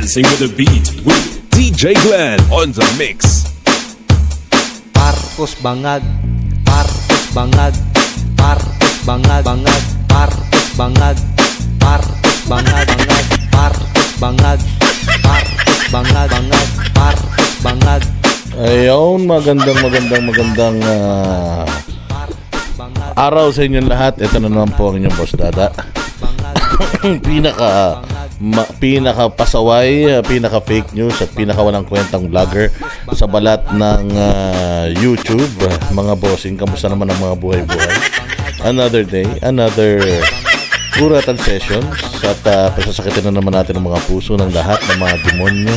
Dancing with the beat with DJ Glenn on the mix. Parkos bangag, parkos bangag, parkos bangag, bangag, parkos bangag, parkos bangag, bangag, parkos bangag, parkos bangag, bangag, parkos bangag. Ayun, magandang araw sa inyong lahat. Ito na naman po ang inyong Boss Dada. pinaka pasaway, pinaka fake news at pinaka walang kwentang vlogger sa balat ng YouTube. Mga bossing, kamusta naman ang mga buhay-buhay? Another day, another kuratan sessions at pasasakitin na naman natin ang mga puso ng lahat ng mga demonyo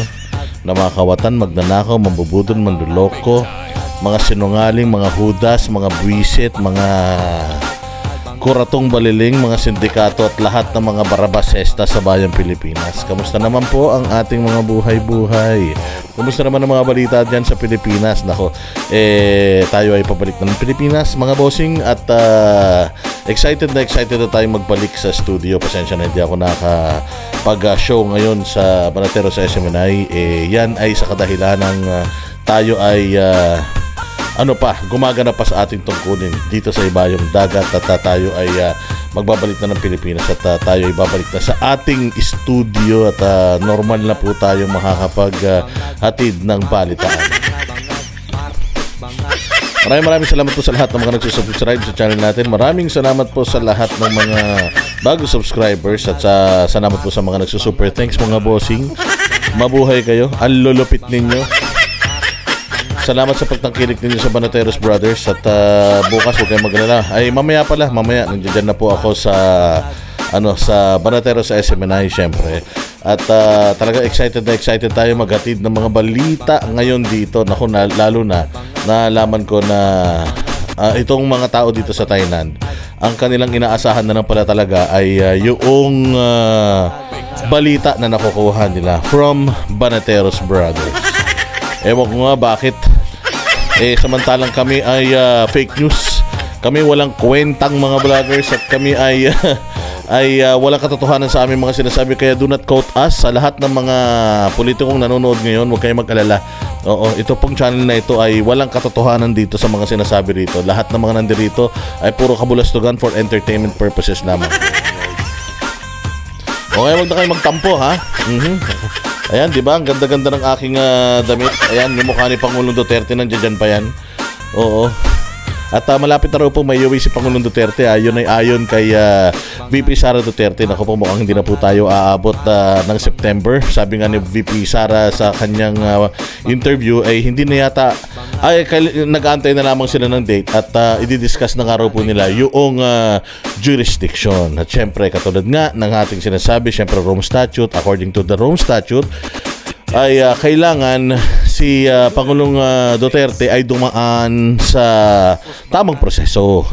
na mga kawatan, magnanakaw, mambubudol, manduloko, mga sinungaling, mga hudas, mga buwisit, mga kuratong baliling, mga sindikato at lahat ng mga barabasesta sa bayang Pilipinas. Kamusta naman po ang ating mga buhay-buhay? Kamusta naman ang mga balita dyan sa Pilipinas? Nako, tayo ay pabalik na ng Pilipinas, mga bossing, at excited na tayo magbalik sa studio. Pasensya na hindi ako nakapag-show ngayon sa Banatero sa SMNI. Yan ay sa kadahilan ng tayo ay gumagana pa sa ating tungkulin dito sa ibayong dagat at tayo ay magbabalik na ng Pilipinas at tayo ay babalik na sa ating studio at normal na po tayo makakapaghatid ng balitaan. Maraming salamat po sa lahat ng mga nagsusubscribe sa channel natin. Maraming salamat po sa lahat ng mga bagong subscribers at salamat po sa mga nagsusuper thanks, mga bossing. Mabuhay kayo, ang lulupit ninyo. Salamat sa pagtangkilik ninyo sa Banateros Brothers at bukas huwag kayong mag-alala. Ay mamaya nandiyan na po ako sa Banateros sa SMNI syempre. At talaga excited tayo maghatid ng mga balita ngayon dito. Naku, lalo na nalaman ko na itong mga tao dito sa Thailand, ang kanilang inaasahan na lang pala talaga ay yung balita na nakukuha nila from Banateros Brothers. Ewan ko nga bakit. Samantalang kami ay fake news. Kami walang kwentang mga vloggers at kami ay walang katotohanan sa aming mga sinasabi. Kaya do not quote us. Sa lahat ng mga politikong nanonood ngayon, huwag kayong mag-alala. Oo, ito pong channel na ito ay walang katotohanan dito sa mga sinasabi rito. Lahat ng mga nandirito ay puro kabulastugan for entertainment purposes lamang. Okay, wag na kayo magtampo, ha? Ayan, di ba? Ang ganda-ganda ng aking damit. Ayan, yung mukha ni Pangulong Duterte, nandiyan pa yan. Oo. At malapit na raw po may uwi si Pangulong Duterte. Yun ay ayon kay VP Sara Duterte. Naku po, mukhang hindi na po tayo aabot ng September. Sabi nga ni VP Sara sa kanyang interview ay hindi na yata nag-aantay na lamang sila ng date at i-discuss na nga raw po nila yung jurisdiction. At syempre, katulad nga ng ating sinasabi, syempre Rome Statute, according to the Rome Statute, ay kailangan si Pangulong Duterte ay dumaan sa tamang proseso.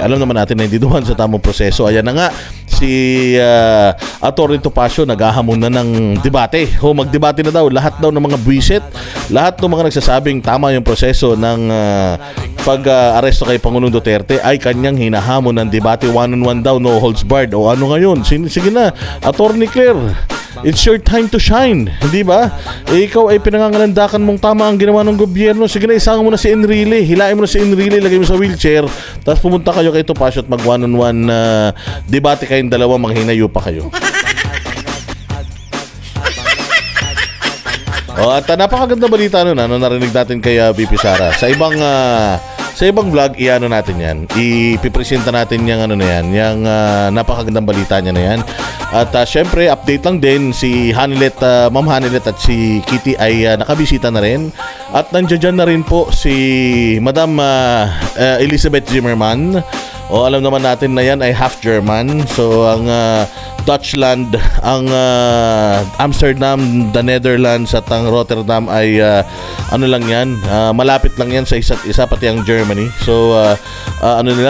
Alam naman natin na hindi dumaan sa tamang proseso. Ayan na nga, si Atty. Topacio naghahamon na ng debate. Magdebate na daw. Lahat daw ng mga buwisit, lahat ng mga nagsasabing tama yung proseso ng pag-aresto kay Pangulong Duterte ay kanyang hinahamon ng debate. One-on-one daw, no holds barred. O ano ngayon? Sige na, Atty. Claire, it's your time to shine, hindi ba? Ikaw ay pinangangalandakan mong tama ang ginawa ng gobyerno. Sige na, isama mo na si Enrile. Hilain mo na si Enrile, lagay mo sa wheelchair. Tapos pumunta kayo kay Topacio at mag one-on-one debate kayong dalawa, manghinayo pa kayo. At napakaganda balita nun, narinig natin kay VP Sara. Sa ibang vlog, natin yan. Ipipresenta natin yung yung napakagandang balita niya na yan. At syempre, update lang din, si Ma'am Hanilet at si Kitty ay nakabisita na rin. At nandiyan na rin po si Madam Elizabeth Zimmerman. Alam naman natin na yan ay half German. So, ang Dutchland, ang Amsterdam, the Netherlands at ang Rotterdam ay malapit lang yan sa isa't isa, pati ang Germany. So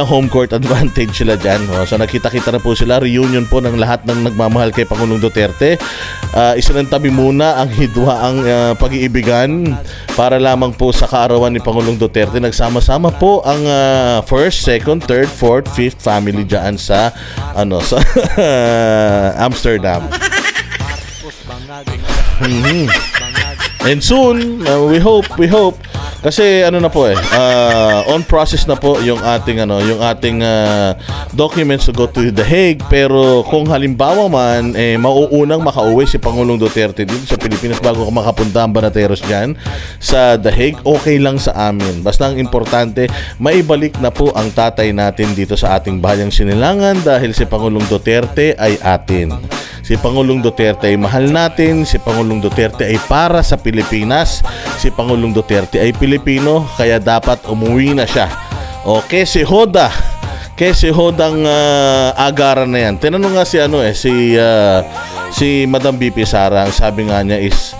home court advantage sila dyan. So nakita-kita na po sila, reunion po ng lahat ng nagmamahal kay Pangulong Duterte. Isinantabi muna ang hidwaang pag-iibigan para lamang po sa kaarawan ni Pangulong Duterte. Nagsama-sama po ang first, second, third, fourth, fifth family dyan sa sa Amsterdam. And soon, we hope kasi ano na po on process na po yung ating documents to go to The Hague, pero kung halimbawa man mauunang makauwi si Pangulong Duterte dito sa Pilipinas bago makapunta ang Banateros diyan sa The Hague, okay lang sa amin. Basta ang importante, maibalik na po ang tatay natin dito sa ating bayang Sinilangan dahil si Pangulong Duterte ay atin. Si Pangulong Duterte ay mahal natin, si Pangulong Duterte ay para sa Pilipinas, si Pangulong Duterte ay Pilipino, kaya dapat umuwi na siya. O kesi hodang agaran na yan. Tinanong nga si Madam BP Sara, ang sabi nga niya is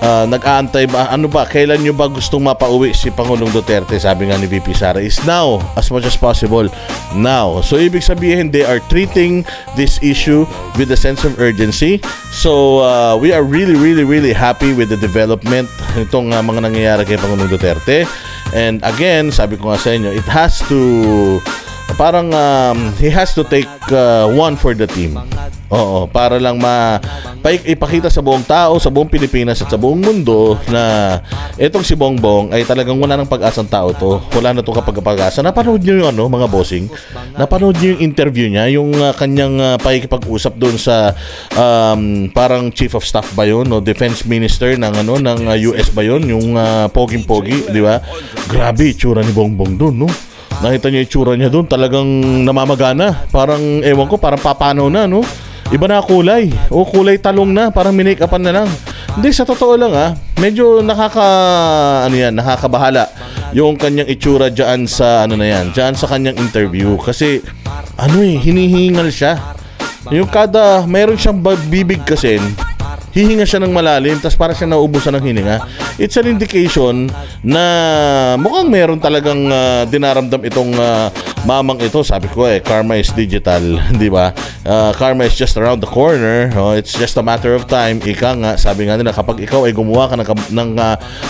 nag-aantay ba, kailan nyo ba gustong mapauwi si Pangulong Duterte? Sabi nga ni VP Sara is now, as much as possible now. So ibig sabihin, they are treating this issue with a sense of urgency. So we are really happy with the development itong mga nangyayari kay Pangulong Duterte. And again, sabi ko nga sa inyo, it has to he has to take one for the team. Oo, para lang ipakita sa buong tao, sa buong Pilipinas at sa buong mundo na itong si Bongbong ay talagang wala ng pag-asang tao to. Wala na itong kapag-asa. Napanood nyo yung mga bossing? Napanood nyo yung interview niya? Yung kanyang pakikipag-usap doon sa parang chief of staff ba yun? O defense minister ng US ba yun? Yung poging-pogi, di ba? Grabe itsura ni Bongbong doon, no? Nakita niyo yung itsura niya doon, talagang namamagana. Parang, ewan ko, parang papano na, no? Iba na kulay. O kulay talong na, parang minake-upan na lang. Hindi, sa totoo lang medyo nakakabahala yung kanyang itsura diyan sa diyan sa kanyang interview. Kasi hinihingal siya. Yung mayroon siyang bibig kasi, hihinga siya ng malalim, tapos para siya nauubusan ng hininga. It's an indication na mukhang meron talagang dinaramdam itong mamang ito. Sabi ko karma is digital, di ba? Karma is just around the corner. It's just a matter of time. Ika nga, sabi nga nila, kapag ikaw ay gumawa ka ng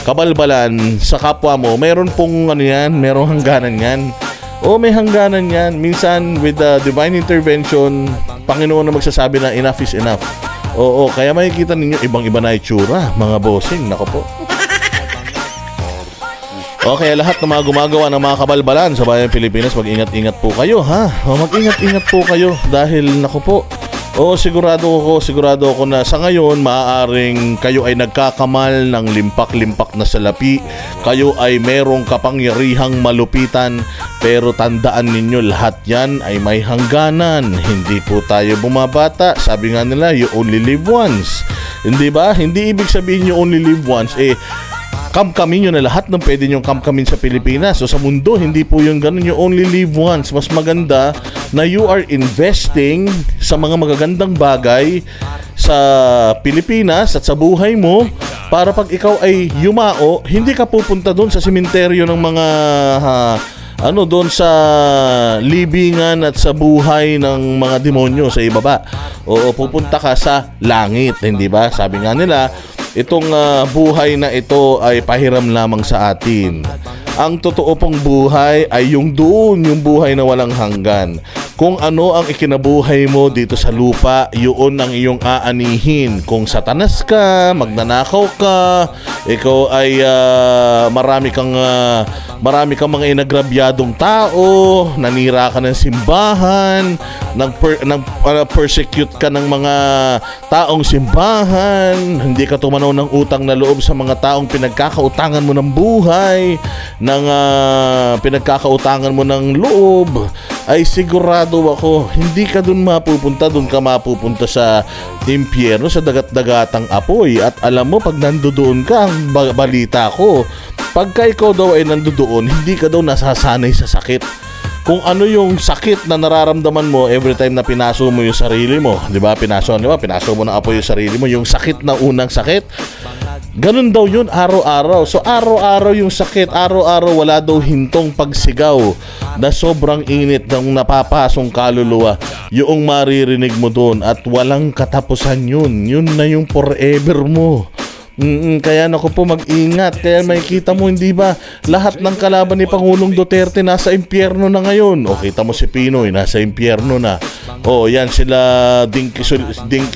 kabalbalan sa kapwa mo, meron pong merong hangganan yan. May hangganan yan. Minsan, with the divine intervention, Panginoon na magsasabi na enough is enough. Oo, kaya makikita ninyo ibang-iba na itsura, mga bossing. Nako po. Okay, lahat ng mga gumagawa ng mga kabalbalan sa bayang Pilipinas, mag-ingat-ingat po kayo, ha? Mag-ingat-ingat po kayo dahil, nako po, sigurado ako na sa ngayon maaaring kayo ay nagkakamal ng limpak-limpak na salapi, kayo ay merong kapangyarihang malupitan, pero tandaan ninyo, lahat yan ay may hangganan. Hindi po tayo bumabata. Sabi nga nila, you only live once. Hindi ba? Hindi ibig sabihin you only live once kamkamin nyo na lahat ng pwede nyong kamkamin sa Pilipinas. So sa mundo, hindi po yung ganun. You only live once. Mas maganda na you are investing sa mga magagandang bagay sa Pilipinas at sa buhay mo, para pag ikaw ay yumao, hindi ka pupunta doon sa sementeryo ng mga doon sa libingan at sa buhay ng mga demonyo sa ibaba. O pupunta ka sa langit, hindi ba? Sabi nga nila, itong buhay na ito ay pahiram lamang sa atin. Ang totoo pong buhay ay yung buhay na walang hanggan. Kung ano ang ikinabuhay mo dito sa lupa, yun ang iyong aanihin. Kung satanas ka, magnanakaw ka, ikaw ay marami kang mga inagrabyadong tao, nanira ka ng simbahan, persecute ka ng mga taong simbahan, hindi ka tumanaw ng utang na loob sa mga taong pinagkakautangan mo ng buhay, pinagkakautangan mo ng loob, ay sigurado ako, hindi ka dun mapupunta. Dun ka mapupunta sa impyerno, sa dagat-dagatang apoy. At alam mo, pag nandoon ka, ang balita ko, pagka ikaw daw ay nandoon, hindi ka daw nasasanay sa sakit. Kung ano yung sakit na nararamdaman mo every time na pinaso mo yung sarili mo, di ba? Pinaso mo ng apoy yung sarili mo, yung sakit na unang sakit, ganun daw yun araw-araw. So araw-araw yung sakit, araw-araw wala daw hintong pagsigaw na sobrang init ng napapasong kaluluwa, yung maririnig mo doon, at walang katapusan yun. Yun na yung forever mo. Kaya naku po, mag-ingat. Kaya makikita mo, hindi ba, lahat ng kalaban ni Pangulong Duterte nasa impyerno na ngayon. O kita mo si Pinoy, nasa impyerno na. Oh, yan sila Dinky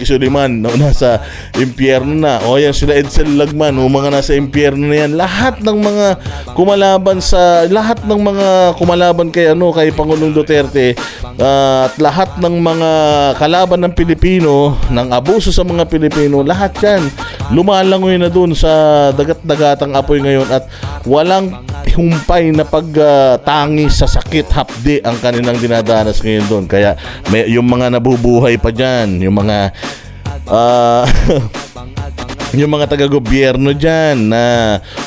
Suliman, no, nasa impyerno na. Oh, yan sila Edsel Lagman, no, mga nasa impyerno na yan. Lahat ng mga kumalaban kay kay Pangulong Duterte, at lahat ng mga kalaban ng Pilipino, ng abuso sa mga Pilipino, lahat yan lumalangoy na dun sa dagat-dagatang apoy ngayon, at walang humpay na pagtangi sa sakit hapdi ang kanilang dinadanas ngayon doon. Kaya yung mga nabubuhay pa dyan, yung mga yung mga taga-gobyerno dyan na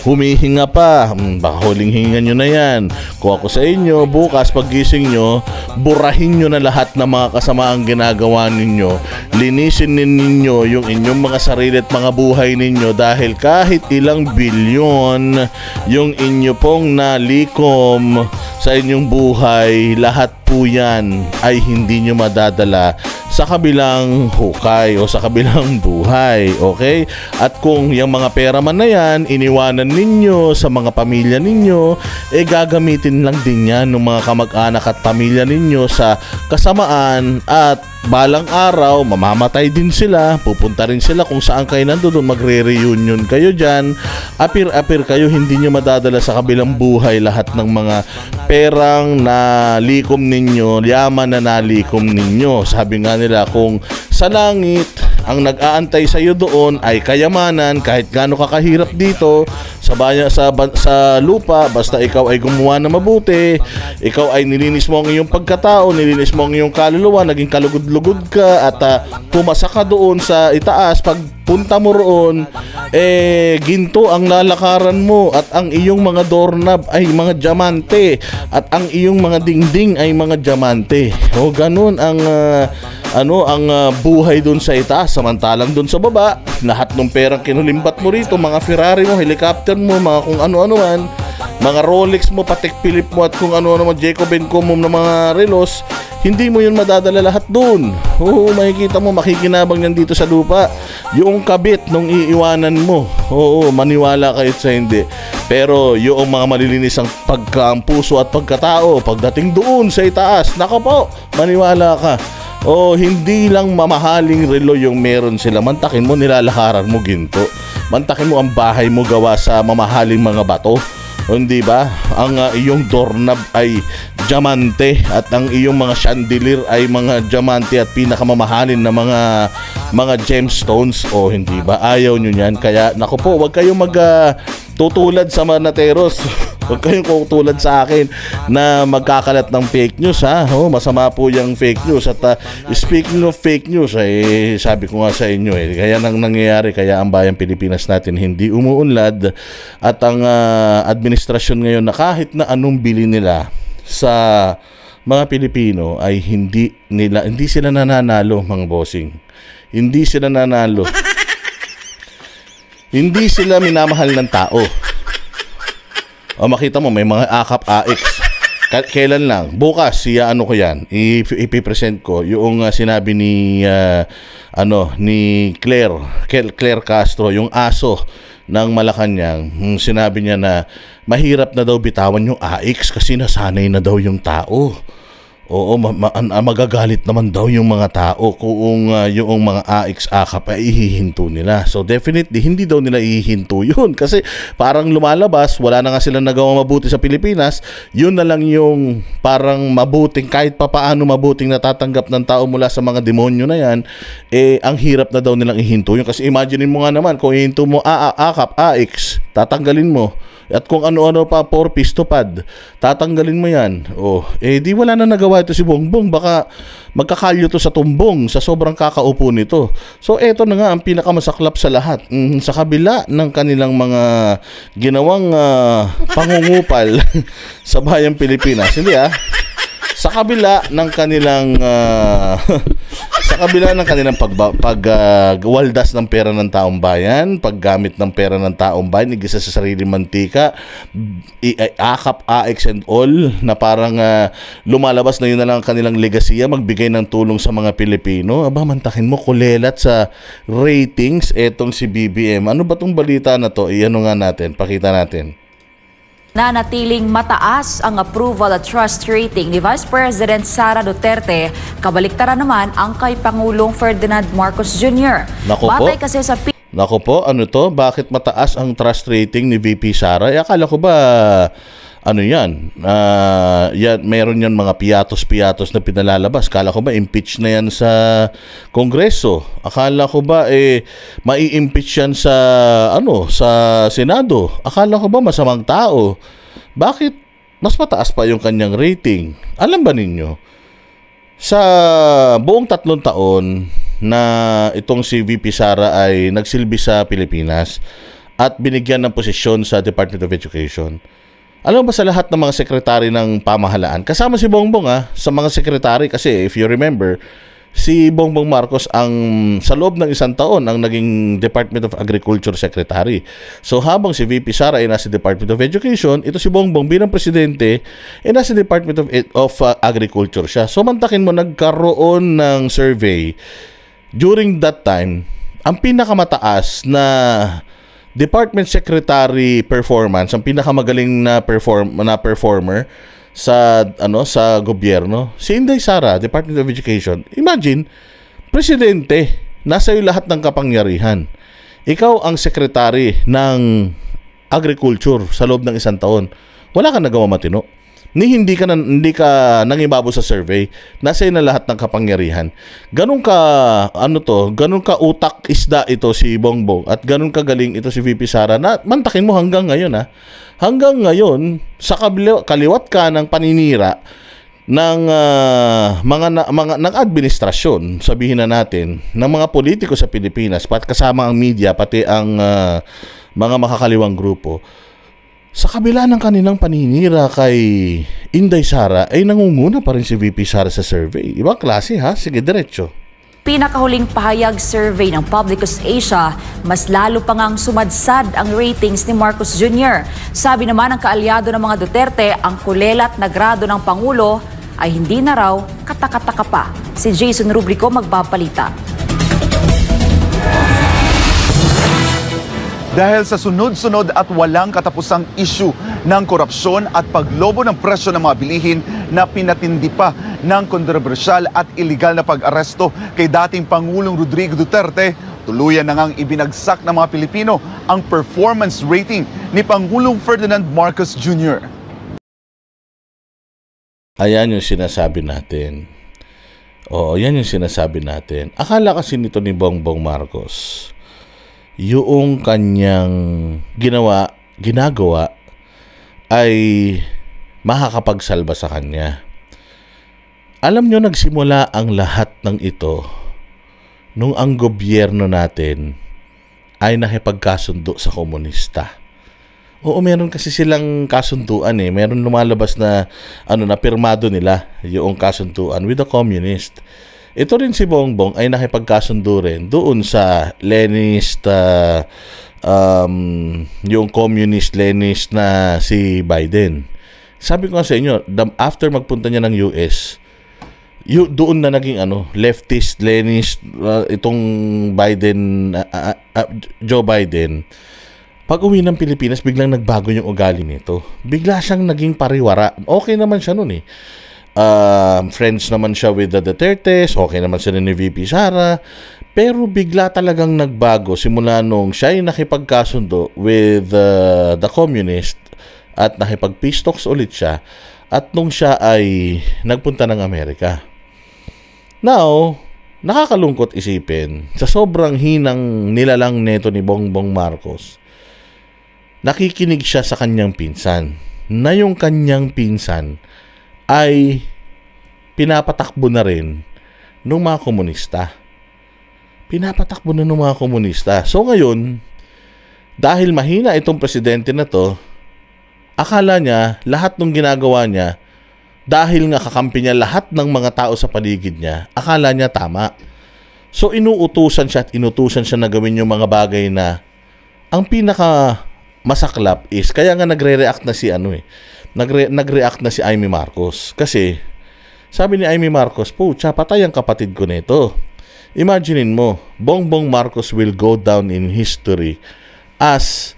humihinga pa, baka huling hinga nyo na yan. Kung ako sa inyo, bukas paggising nyo, burahin nyo na lahat ng mga kasamaang ginagawa ninyo. Linisin ninyo yung inyong mga sarili at mga buhay ninyo, dahil kahit ilang bilyon yung inyo pong nalikom sa inyong buhay, lahat po yan ay hindi nyo madadala sa kabilang hukay o sa kabilang buhay, okay? At kung yung mga pera man na yan, iniwanan ninyo sa mga pamilya ninyo, gagamitin lang din yan ng mga kamag-anak at pamilya ninyo sa kasamaan, at balang araw, mamamatay din sila, pupunta rin sila kung saan kayo nandoon, magre-reunion kayo dyan, apir-apir kayo, hindi nyo madadala sa kabilang buhay lahat ng mga perang nalikom ninyo, yaman na nalikom ninyo. Sabi nga nila, kung sa langit ang nag-aantay sa iyo doon ay kayamanan, kahit gaano ka kahirap dito sa lupa, basta ikaw ay gumawa na mabuti, ikaw ay nilinis mo ang iyong pagkatao, nilinis mo ang iyong kaluluwa, naging kalugod-lugod ka, at pumasa ka doon sa itaas. Pag punta mo roon, ginto ang lalakaran mo, at ang iyong mga doorknob ay mga diamante, at ang iyong mga dingding ay mga diamante. O ganun ang buhay doon sa itaas. Samantalang doon sa baba, lahat ng perang kinulimbat mo rito, mga Ferrari mo, helicopter mo, mga kung ano-ano man, mga Rolex mo, Patek Philippe mo, at kung ano-ano man, Jacob & Co mo na mga relos, hindi mo yun madadala lahat doon. Oo, makikita mo, makikinabang yan dito sa lupa. Yung kabit nung iiwanan mo, oo, maniwala kayo sa hindi. Pero yung mga malilinis ang pagkampuso at pagkatao, pagdating doon sa itaas, naka po, maniwala ka. O hindi lang mamahaling relo yung meron sila, mantakin mo, nilalakaran mo ginto, mantakin mo ang bahay mo gawa sa mamahaling mga bato, hindi ba? Ang iyong doorknob ay diamante, at ang iyong mga chandelier ay mga diamante at pinakamamahalin na mga gemstones, o hindi ba? Ayaw nyo yan. Kaya naku po, wag kayong tutulad sa manateros. Huwag kayong tutulad sa akin na magkakalat ng fake news, ha? Masama po yung fake news. At speaking of fake news, sabi ko nga sa inyo, kaya nang nangyayari, kaya ang bayang Pilipinas natin hindi umuunlad, at ang administrasyon ngayon na kahit na anong bili nila sa mga Pilipino ay hindi sila nananalo, mga bossing. Hindi sila nananalo. Hindi sila minamahal ng tao. O makita mo, may mga akap-AX. Kailan lang? Bukas, ano ko yan, ipipresent ko yung sinabi ni Claire Castro, yung aso ng Malacanang. Sinabi niya na mahirap na daw bitawan yung AX kasi nasanay na daw yung tao. Oo, magagalit naman daw yung mga tao kung yung mga AX-AKAP ay ihihinto nila. So definitely, hindi daw nila ihihinto yun. Kasi parang lumalabas, wala na nga silang nagawa mabuti sa Pilipinas. Yun na lang yung parang mabuting, kahit papaano mabuting natatanggap ng tao mula sa mga demonyo na yan, ang hirap na daw nilang ihinto yun. Kasi imagine mo nga naman, kung ihinto mo AKAP, AX, tatanggalin mo. At kung ano-ano pa, 4-piece tupad, tatanggalin mo yan. Di wala na nagawa ito si Bongbong. Baka magkakalyo to sa tumbong sa sobrang kakaupo nito. So eto na nga ang pinakamasaklap sa lahat. Sa kabila ng kanilang mga ginawang pangungupal sa bayang Pilipinas. Hindi sa kabila ng kanilang pagwaldas ng pera ng taong bayan, paggamit ng pera ng taong bayan, igisa sa sarili mantika, akap, AX and all, na parang lumalabas na yun na lang ang kanilang legasiya, magbigay ng tulong sa mga Pilipino. Aba, mantakin mo, kulelat sa ratings etong si BBM. Ano ba tong balita na to? Iano nga natin, pakita natin. Nanatiling mataas ang approval at trust rating ni Vice President Sara Duterte, kabaliktaran naman ang kay Pangulong Ferdinand Marcos Jr. Naku po. Batay kasi sa Nako po, ano to? Bakit mataas ang trust rating ni VP Sara? Akala ko ba, ano yan? Yan meron yan mga piyatos-piyatos na pinalalabas. Akala ko ba, impeach na yan sa Kongreso? Akala ko ba, mai-impeach yan sa, sa Senado? Akala ko ba, masamang tao? Bakit mas mataas pa yung kanyang rating? Alam ba ninyo? Sa buong 3 taon na itong si VP Sara ay nagsilbi sa Pilipinas at binigyan ng posisyon sa Department of Education. Alam ba sa lahat ng mga sekretary ng pamahalaan, kasama si Bongbong sa mga sekretary, kasi if you remember, si Bongbong Marcos ang sa loob ng 1 taon ang naging Department of Agriculture Secretary. So habang si VP Sara ay nasa Department of Education, ito si Bongbong bilang presidente ay nasa Department of Agriculture siya. So mantakin mo, nagkaroon ng survey during that time, ang pinakamataas na Department Secretary performance, ang pinakamagaling na performer sa sa gobyerno, si Inday Sara, Department of Education. Imagine, presidente, nasa iyo lahat ng kapangyarihan. Ikaw ang secretary ng agriculture sa loob ng 1 taon. Wala kang nagawa matino. Hindi ka nangibabo sa survey, nasa iyo na lahat ng kapangyarihan. Ganun ka utak isda ito si Bongbong at ganun kagaling ito si VP Sara na mantakin mo hanggang ngayon Hanggang ngayon sa kaliwat ka ng paninira ng ng administrasyon, sabihin na natin, ng mga politiko sa Pilipinas, kasama ang media, pati ang mga makakaliwang grupo. Sa kabila ng kanilang paninira kay Inday Sara, ay nangunguna pa rin si VP Sara sa survey. Ibang klase sige diretso. pinakahuling pahayag survey ng Publicus Asia, mas lalo pa ngang sumadsad ang ratings ni Marcos Jr. Sabi naman ng kaalyado ng mga Duterte, ang kulelat na grado ng Pangulo ay hindi na raw katakataka pa. Si Jason Rubrico magpapalita. Dahil sa sunod-sunod at walang katapusang issue ng korupsyon at paglobo ng presyo ng mga bilihin na pinatindi pa ng kontrobersyal at iligal na pag-aresto kay dating Pangulong Rodrigo Duterte, tuluyan na ngang ibinagsak ng mga Pilipino ang performance rating ni Pangulong Ferdinand Marcos Jr. Ayan yung sinasabi natin. Oo, yan yung sinasabi natin. Akala kasi nito ni Bongbong Marcos, yung kanyang ginagawa ay makakapagsalba sa kanya. Alam nyo, nagsimula ang lahat ng ito nung ang gobyerno natin ay nakipagkasundo sa komunista. Oo, meron kasi silang kasunduan Meron lumalabas na na pirmado nila yung kasunduan with the communist. Ito rin si Bongbong ay nakipagkasundo rin doon sa Leninist, yung communist Leninist na si Biden. Sabi ko nga sa inyo, after magpunta niya ng US, doon na naging leftist Leninist itong Biden, Joe Biden. Pag uwi ng Pilipinas, biglang nagbago yung ugali nito. Bigla siyang naging pariwara. Okay naman siya noon friends naman siya with the Dutertes, okay naman sila ni VP Sara, pero bigla talagang nagbago simula nung siya ay nakipagkasundo with the communist at nakipag-peace talks ulit siya at nung siya ay nagpunta ng Amerika. Now, nakakalungkot isipin, sa sobrang hinang nilalang neto ni Bongbong Marcos, nakikinig siya sa kanyang pinsan, na yung kanyang pinsan ay pinapatakbo na rin ng mga komunista. Pinapatakbo na ng mga komunista. So ngayon, dahil mahina itong presidente na to, akala niya lahat ng ginagawa niya, dahil nga kakampi niya lahat ng mga tao sa paligid niya, akala niya tama. So inuutusan siya at inutusan siya na gawin yung mga bagay na ang pinaka masaklap is, kaya nga nagre-react na si nagre-react na si Amy Marcos. Kasi sabi ni Amy Marcos, pucha, patay ang kapatid ko nito. Imaginein mo, Bongbong Marcos will go down in history as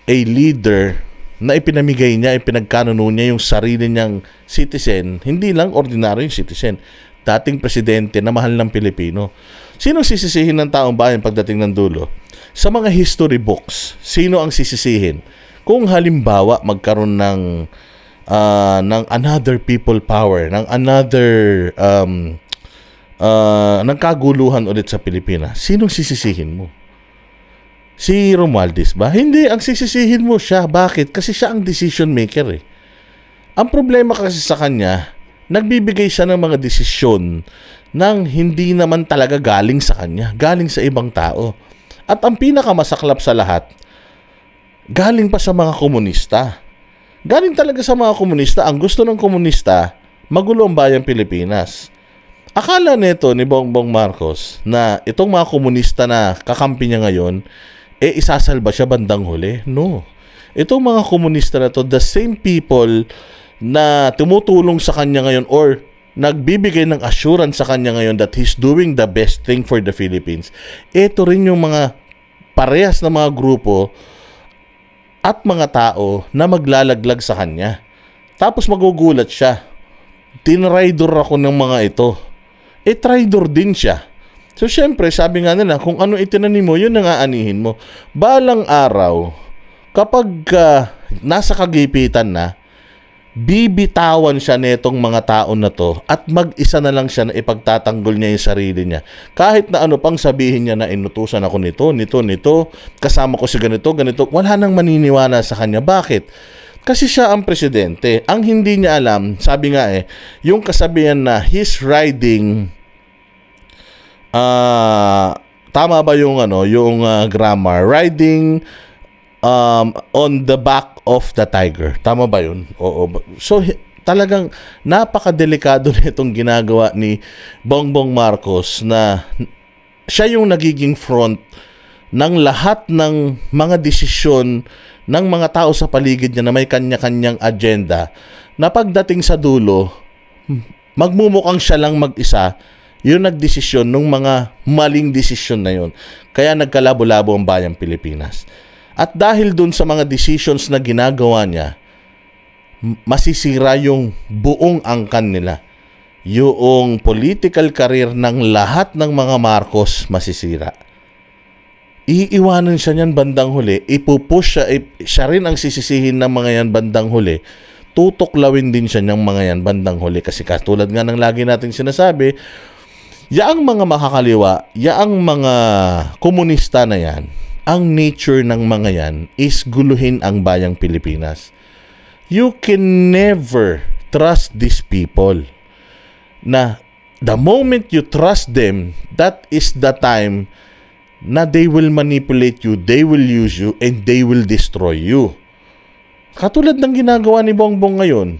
a leader na ipinamigay niya, ipinagkanuno niya yung sarili niyang citizen, hindi lang ordinaryong citizen, dating presidente na mahal ng Pilipino. Sino sisisihin ng taong bayan pagdating ng dulo? Sa mga history books, sino ang sisisihin? Kung halimbawa magkaroon ng another people power, ng another ng kaguluhan ulit sa Pilipinas, sinong sisisihin mo? Si Romualdez ba? Hindi, ang sisisihin mo siya. Bakit? Kasi siya ang decision maker eh. Ang problema kasi sa kanya, nagbibigay siya ng mga desisyon nang hindi naman talaga galing sa kanya, galing sa ibang tao. At ang pinakamasaklap sa lahat, galing pa sa mga komunista. Galing talaga sa mga komunista. Ang gusto ng komunista, magulo ang bayang Pilipinas. Akala nito ni Bongbong Marcos na itong mga komunista na kakampi niya ngayon, isasalba siya bandang huli? No. Itong mga komunista na to, the same people na tumutulong sa kanya ngayon or nagbibigay ng assurance sa kanya ngayon that he's doing the best thing for the Philippines. Ito rin yung mga parehas na mga grupo at mga tao na maglalaglag sa kanya. Tapos magugulat siya. Tinraidor ako ng mga ito. Traidor din siya. So, syempre, sabi nga nila, kung ano itinanim mo, yun ang aanihin mo. Balang araw, kapag nasa kagipitan na, bibitawan siya netong mga tao na to at mag-isa na lang siya na ipagtatanggol niya yung sarili niya. Kahit na ano pang sabihin niya na inutusan ako nito, kasama ko si ganito, wala nang maniniwala sa kanya. Bakit? Kasi siya ang presidente. Ang hindi niya alam, sabi nga yung kasabihan na he's riding... tama ba yung grammar? Riding on the back of the tiger. Tama ba yun? Oo. So talagang napakadelikado nitong ginagawa ni Bongbong Marcos na siya yung nagiging front ng lahat ng mga desisyon ng mga tao sa paligid niya na may kanya-kanyang agenda, na pagdating sa dulo, magmumukhang siya lang mag-isa yung nagdesisyon ng mga maling desisyon na yun. Kaya nagkalabo-labo ang bayang Pilipinas. At dahil dun sa mga decisions na ginagawa niya, masisira yung buong angkan nila. Yung political career ng lahat ng mga Marcos masisira. Iiwanan siya niyan bandang huli, ipupush siya rin ang sisisihin ng mga yan bandang huli, tutuklawin din siya ng mga yan bandang huli. Kasi katulad nga ng lagi nating sinasabi, yaang mga makakaliwa, yaang mga komunista na yan, ang nature ng mga yan is guluhin ang bayang Pilipinas. You can never trust these people. Na the moment you trust them, that is the time na they will manipulate you, they will use you, and they will destroy you. Katulad ng ginagawa ni Bongbong ngayon,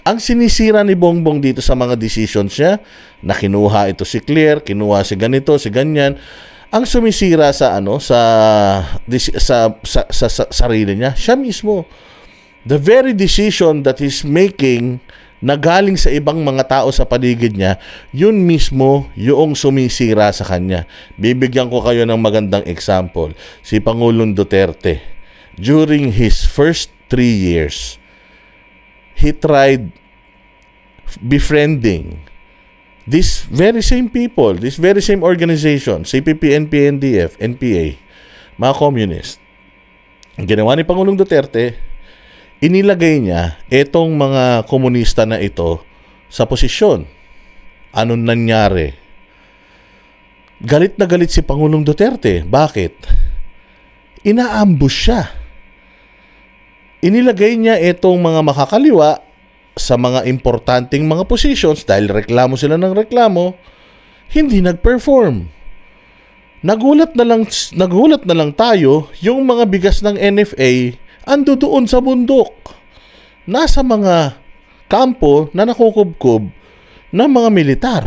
ang sinisira ni Bongbong dito sa mga decisions niya, na kinuha ito si Claire, kinuha si ganito, si ganyan, ang sumisira sa sarili niya, siya mismo. The very decision that he's making na galing sa ibang mga tao sa paligid niya, yun mismo yung sumisira sa kanya. Bibigyan ko kayo ng magandang example. Si Pangulong Duterte, during his first 3 years, he tried befriending these very same people, this very same organization, CPP, NP, NDF, NPA, mga communist. Ang ginawa ni Pangulong Duterte, inilagay niya itong mga komunista na ito sa posisyon. Anong nangyari? Galit na galit si Pangulong Duterte. Bakit? Inaambush siya. Inilagay niya itong mga makakaliwa sa mga importanteng mga positions dahil reklamo sila ng reklamo, hindi nag-perform. Nagulat na lang tayo, yung mga bigas ng NFA ando doon sa bundok. Nasa mga kampo na nakukubkob ng mga militar.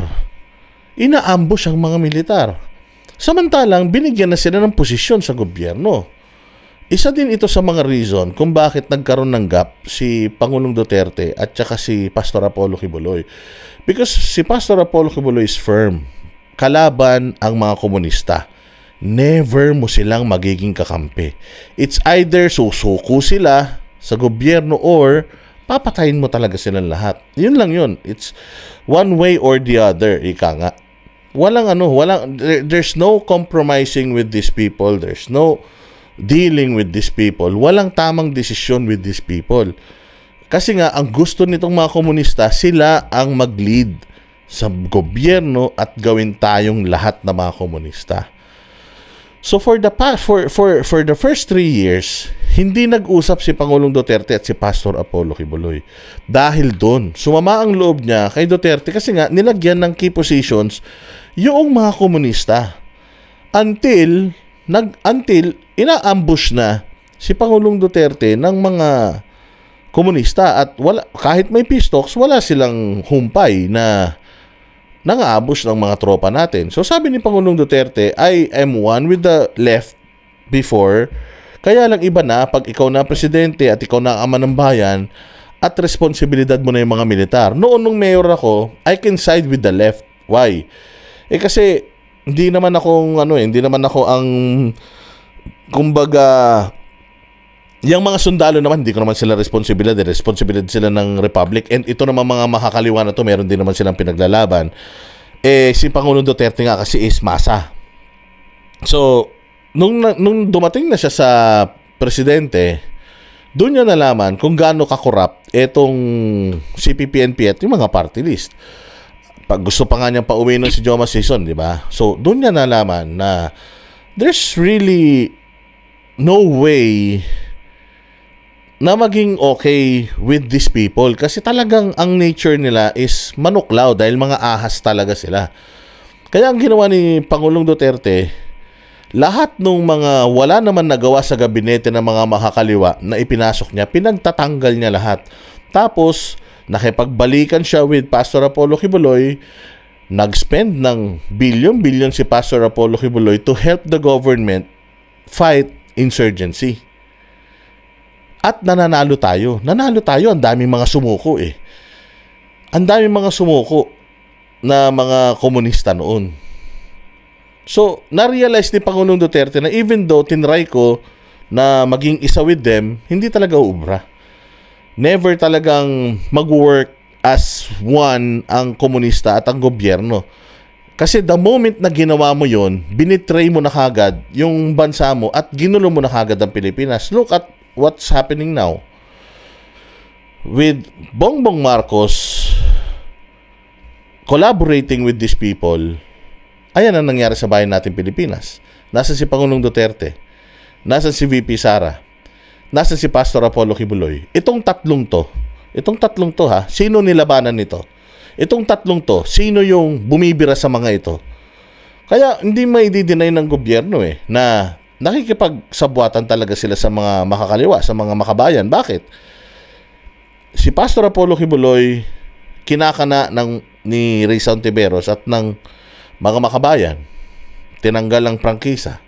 Inaambush ang mga militar. Samantalang binigyan na sila ng posisyon sa gobyerno. Isa din ito sa mga reason kung bakit nagkaroon ng gap si Pangulong Duterte at saka si Pastor Apollo Quiboloy. Because si Pastor Apollo Quiboloy is firm. Kalaban ang mga komunista. Never mo silang magiging kakampi. It's either susuko sila sa gobyerno or papatayin mo talaga silang lahat. Yun lang yun. It's one way or the other, ika nga. There's no compromising with these people. There's no dealing with these people. Walang tamang desisyon with these people. Kasi nga, ang gusto nitong mga komunista, sila ang mag-lead sa gobyerno at gawin tayong lahat na mga komunista. So for the first 3 years, hindi nag-usap si Pangulong Duterte at si Pastor Apollo Kibuloy. Dahil doon, sumama ang loob niya kay Duterte kasi nga nilagyan ng key positions yung mga komunista. Until ina-ambush na si Pangulong Duterte ng mga komunista at kahit may peace talks, wala silang humpay na nang-aabos ng mga tropa natin. So sabi ni Pangulong Duterte, I am one with the left before, kaya lang iba na pag ikaw na presidente at ikaw na ama ng bayan at responsibilidad mo na yung mga militar. Noon nung mayor ako, I can side with the left. Why? Kasi hindi naman ako ang kumbaga yung mga sundalo naman, hindi ko naman sila responsibilidad sila ng Republic. And ito naman mga makakaliwa na to, meron din naman silang pinaglalaban. Si Pangulong Duterte nga kasi is masa. So, nung dumating na siya sa presidente, doon niya nalaman kung gaano ka-corrupt itong CPP-NP at yung mga party list. Pag gusto pa nga niyang pauwi nun si Joma Sison, di ba? So, doon niya nalaman na there's really no way na maging okay with these people kasi talagang ang nature nila is manuklaw dahil mga ahas talaga sila. Kaya ang ginawa ni Pangulong Duterte, lahat ng mga wala naman nagawa sa gabinete ng mga makakaliwa na ipinasok niya, pinagtatanggal niya lahat. Tapos, nakipagbalikan siya with Pastor Apollo Kibuloy, nag-spend ng billion si Pastor Apollo Kibuloy to help the government fight insurgency. At nanalo tayo. Ang daming mga sumuko eh. Ang daming mga sumuko na mga komunista noon. So, na-realize ni Pangulong Duterte na even though tinry ko na maging isa with them, hindi talaga uubra. Never talagang mag-work as one ang komunista at ang gobyerno. Kasi the moment na ginawa mo yon, binitray mo na kagad yung bansa mo at ginulo mo na kagad ang Pilipinas. Look at what's happening now with Bongbong Marcos collaborating with these people. Ayan ang nangyari sa bayan natin Pilipinas. Nasaan si Pangulong Duterte? Nasaan si VP Sara? Nasaan si Pastor Apollo Kibuloy? Itong tatlong to ha, sino nilabanan nito? Itong tatlong to, sino yung bumibira sa mga ito? Kaya hindi mai-deny ng gobyerno na nakikipagsabuatan talaga sila sa mga makakaliwa, sa mga makabayan. Bakit? Si Pastor Apollo Kibuloy kinakana ni Ray Santiveros at ng mga makabayan. Tinanggal ang prangkisa.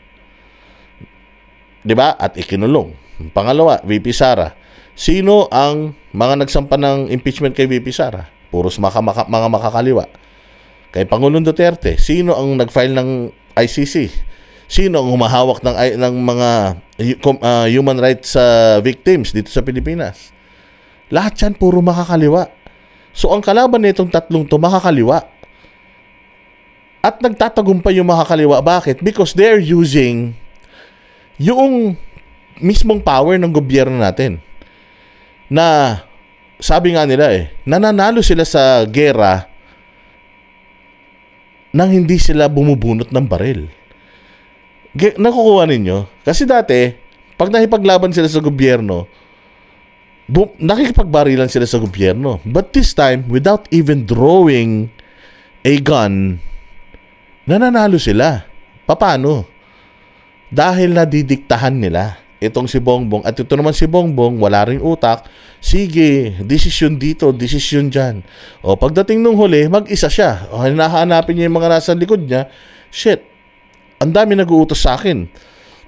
'Di ba? At ikinulong. Pangalawa, VP Sara. Sino ang mga nagsampa ng impeachment kay VP Sara? Puros mga makakaliwa. Kay Pangulong Duterte, sino ang nag-file ng ICC? Sino ang humahawak ng mga human rights victims dito sa Pilipinas? Lahat yan puro makakaliwa. So ang kalaban nitong tatlong to makakaliwa. At nagtatagumpay yung makakaliwa. Bakit? Because they're using yung mismong power ng gobyerno natin. Na sabi nga nila nananalo sila sa gera nang hindi sila bumubunot ng baril. Nakukuha ninyo? Kasi dati, pag nakipaglaban sila sa gobyerno, nakikipagbarilan sila sa gobyerno. But this time, without even drawing a gun, nananalo sila. Paano? Dahil nadidiktahan nila itong si Bongbong. At ito naman si Bongbong, wala ring utak. Sige, desisyon dito, desisyon dyan. O pagdating nung huli, mag-isa siya. O hinahanapin niya yung mga nasa likod niya. Shit. Ang dami nag-uutos sa akin.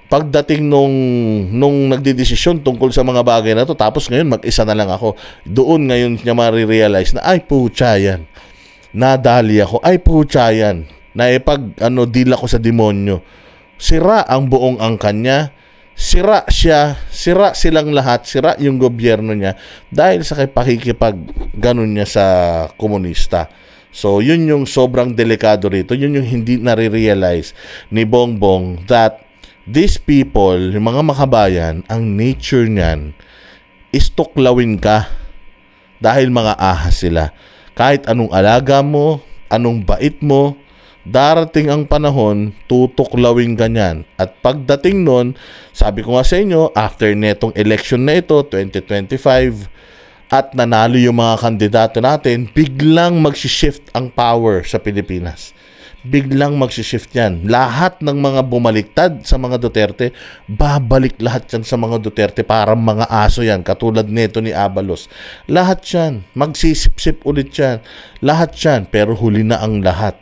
Pagdating nung nagdidesisyon tungkol sa mga bagay na to, tapos ngayon mag-isa na lang ako. Doon ngayon niya marirealize na, ay putya yan. Nadali ako. Ay putya yan. Deal ako sa demonyo. Sira ang buong angkan niya. sira siya, sira silang lahat, sira yung gobyerno niya dahil sa pakikipag ganun niya sa komunista. So, yun yung sobrang delikado rito. Yun yung hindi nare-realize ni Bongbong that these people, yung mga makabayan, ang nature niyan is tuklawin ka dahil mga ahas sila. Kahit anong alaga mo, anong bait mo, darating ang panahon, tutuklawin ka niyan. At pagdating nun, sabi ko nga sa inyo, after netong election na ito, 2025, at nanalo yung mga kandidato natin, biglang magsishift ang power sa Pilipinas. Biglang magsishift yan. Lahat ng mga bumaliktad sa mga Duterte, babalik lahat yan sa mga Duterte. Parang mga aso yan, katulad neto ni Abalos. Lahat yan, magsisip-sip ulit yan. Lahat yan, pero huli na ang lahat.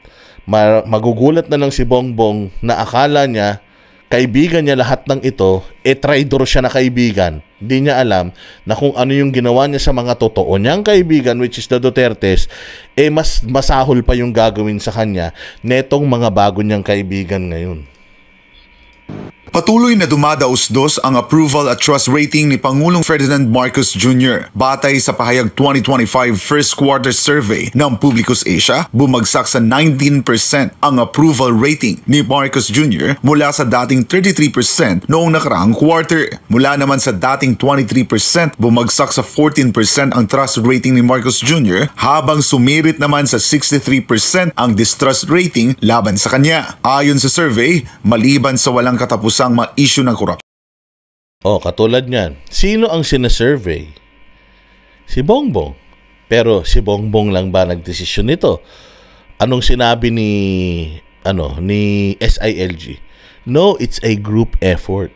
Magugulat na lang si Bongbong na akala niya, kaibigan niya lahat ng ito, traidor siya na kaibigan. Hindi niya alam na kung ano yung ginawa niya sa mga totoo niyang kaibigan, which is the Dutertes, mas masahol pa yung gagawin sa kanya netong mga bago niyang kaibigan ngayon. Patuloy na dumadaos-dos ang approval at trust rating ni Pangulong Ferdinand Marcos Jr. Batay sa pahayag 2025 first quarter survey ng Publicus Asia, bumagsak sa 19% ang approval rating ni Marcos Jr. mula sa dating 33% noong nakaraang quarter. Mula naman sa dating 23%, bumagsak sa 14% ang trust rating ni Marcos Jr. habang sumirit naman sa 63% ang distrust rating laban sa kanya. Ayon sa survey, maliban sa walang katapusang mga issue ng korupsyon. Katulad niyan. Sino ang sinasurvey? Si Bongbong. Pero si Bongbong lang ba nagdesisyon nito? Anong sinabi ni SILG? No, it's a group effort.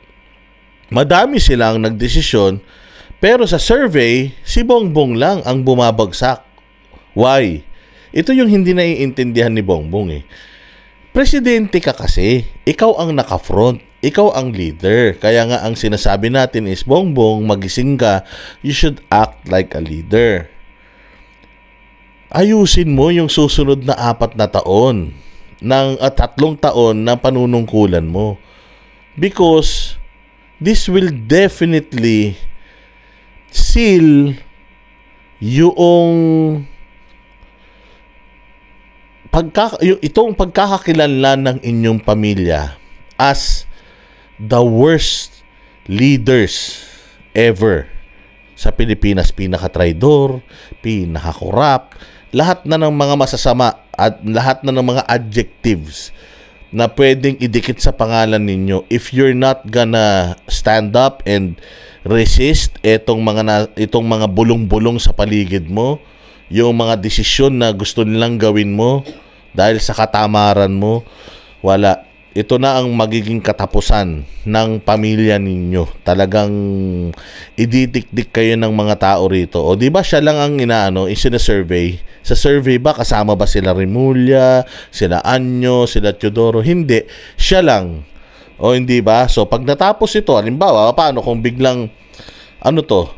Madami silang nagdesisyon, pero sa survey, si Bongbong lang ang bumabagsak. Why? Ito yung hindi naiintindihan ni Bongbong eh. Presidente ka kasi, ikaw ang naka-front, ikaw ang leader. Kaya nga ang sinasabi natin is, Bongbong, magising ka, you should act like a leader. Ayusin mo yung susunod na 4 na taon, ng 3 taon na panunungkulan mo. Because this will definitely seal yung itong pagkakakilanlan ng inyong pamilya as the worst leaders ever sa Pilipinas. Pinaka-traidor, pinaka-corrupt, lahat na ng mga masasama at lahat na ng mga adjectives na pwedeng idikit sa pangalan ninyo. If you're not gonna stand up and resist itong mga bulong-bulong sa paligid mo, yung mga desisyon na gusto nilang gawin mo dahil sa katamaran mo, wala. Ito na ang magiging katapusan ng pamilya ninyo. Talagang ididikdik kayo ng mga tao rito. O di ba siya lang ang isina-survey? Sa survey ba kasama ba sila Remulla, sila Anyo, sila Teodoro? Hindi. Siya lang. O hindi ba? So pag natapos ito, halimbawa, paano kung biglang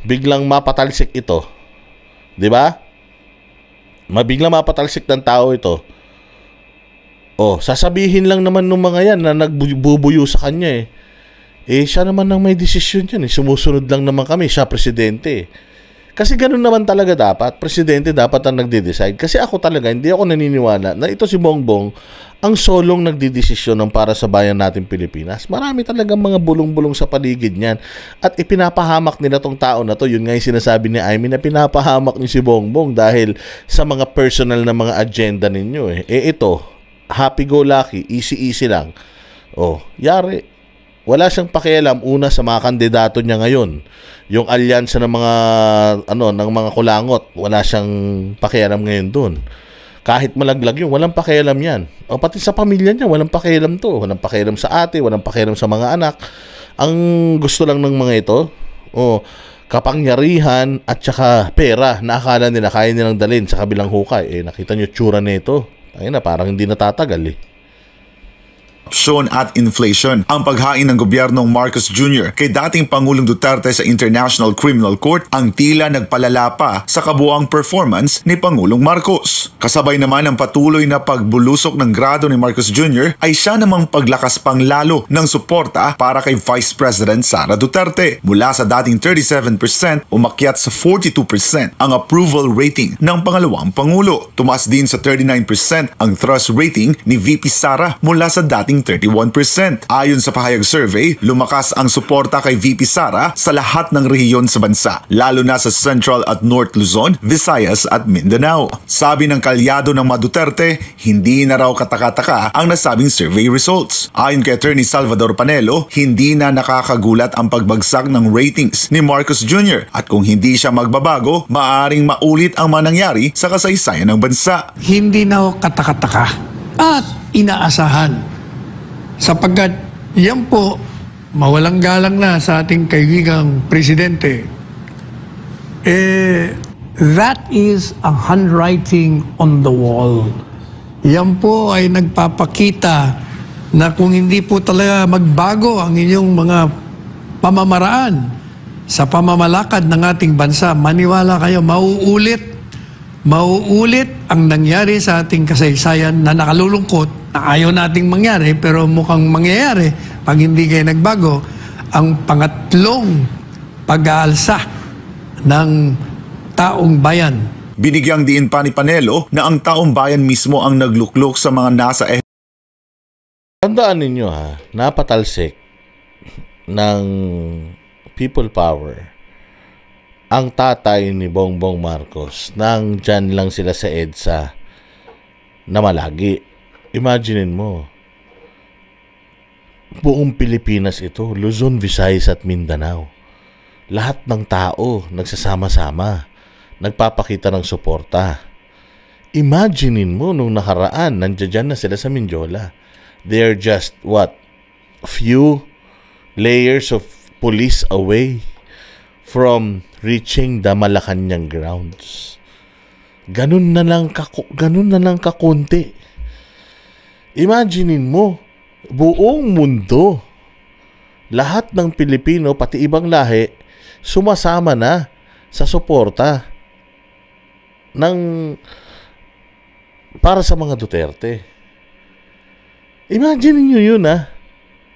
biglang mapatalsik ito? Di ba? Mabiglang mapatalsik ng tao ito. Sasabihin lang naman ng mga yan na nagbubuyo sa kanya siya naman ang may desisyon yan Sumusunod lang naman kami, siya presidente Kasi ganun naman talaga dapat. Presidente dapat ang nagde-decide. Kasi ako talaga, hindi ako naniniwala na ito si Bongbong ang solong nagdidesisyon ng para sa bayan natin Pilipinas. Marami talagang mga bulong-bulong sa paligid niyan. At ipinapahamak nila tong tao na to. Yun nga yung sinasabi ni Amy na pinapahamak ni si Bongbong dahil sa mga personal na mga agenda ninyo ito, happy-go-lucky, easy-easy lang. Yari. Wala siyang pakialam una sa mga kandidato niya ngayon. Yung alyansa ng mga ng mga kulangot, wala siyang pakialam ngayon doon. Kahit malaglag yun, walang pakialam yan. Pati sa pamilya niya, walang pakialam to. Walang pakialam sa ate, walang pakialam sa mga anak. Ang gusto lang ng mga ito, kapangyarihan at saka pera na akala nila kaya nilang dalhin sa kabilang hukay. Nakita niyo tsura nito. Ayun na, parang hindi natatagal at inflation. Ang paghain ng gobyernong Marcos Jr. kay dating Pangulong Duterte sa International Criminal Court ang tila nagpalala pa sa kabuuang performance ni Pangulong Marcos. Kasabay naman ang patuloy na pagbulusok ng grado ni Marcos Jr. ay siya namang paglakas pang lalo ng suporta para kay Vice President Sara Duterte. Mula sa dating 37%, umakyat sa 42% ang approval rating ng pangalawang Pangulo. Tumaas din sa 39% ang trust rating ni VP Sara mula sa dating 31%. Ayon sa pahayag survey, lumakas ang suporta kay VP Sara sa lahat ng rehiyon sa bansa, lalo na sa Central at North Luzon, Visayas at Mindanao. Sabi ng kalyado ng mga Duterte, hindi na raw katakataka ang nasabing survey results. Ayon kay Attorney Salvador Panelo, hindi na nakakagulat ang pagbagsak ng ratings ni Marcos Jr. at kung hindi siya magbabago, maaaring maulit ang manangyari sa kasaysayan ng bansa. Hindi na ako katakataka at inaasahan. Sapagkat yan po, mawalang galang na sa ating kaibigang presidente. That is a handwriting on the wall. Yan po ay nagpapakita na kung hindi po talaga magbago ang inyong mga pamamaraan sa pamamalakad ng ating bansa, maniwala kayo, mauulit ang nangyari sa ating kasaysayan na nakalulungkot, na ayaw nating mangyari, pero mukhang mangyayari pag hindi kayo nagbago, ang pangatlong pag-aalsa ng taong bayan. Binigyang diin pa ni Panelo na ang taong bayan mismo ang nagluklok sa mga nasa Tandaan ninyo ha, napatalsik ng people power ang tatay ni Bongbong Marcos nang dyan lang sila sa EDSA na malagi. Imaginein mo, buong Pilipinas ito, Luzon, Visayas at Mindanao. Lahat ng tao nagsasama-sama, nagpapakita ng suporta. Imaginein mo nung nakaraan, nandiyan na sila sa Mindiola. They're just, few layers of police away from reaching the Malacanang grounds. Ganun na lang kakunti. Imaginein mo, buong mundo, lahat ng Pilipino, pati ibang lahi, sumasama na sa suporta para sa mga Duterte. Imagine niyo yun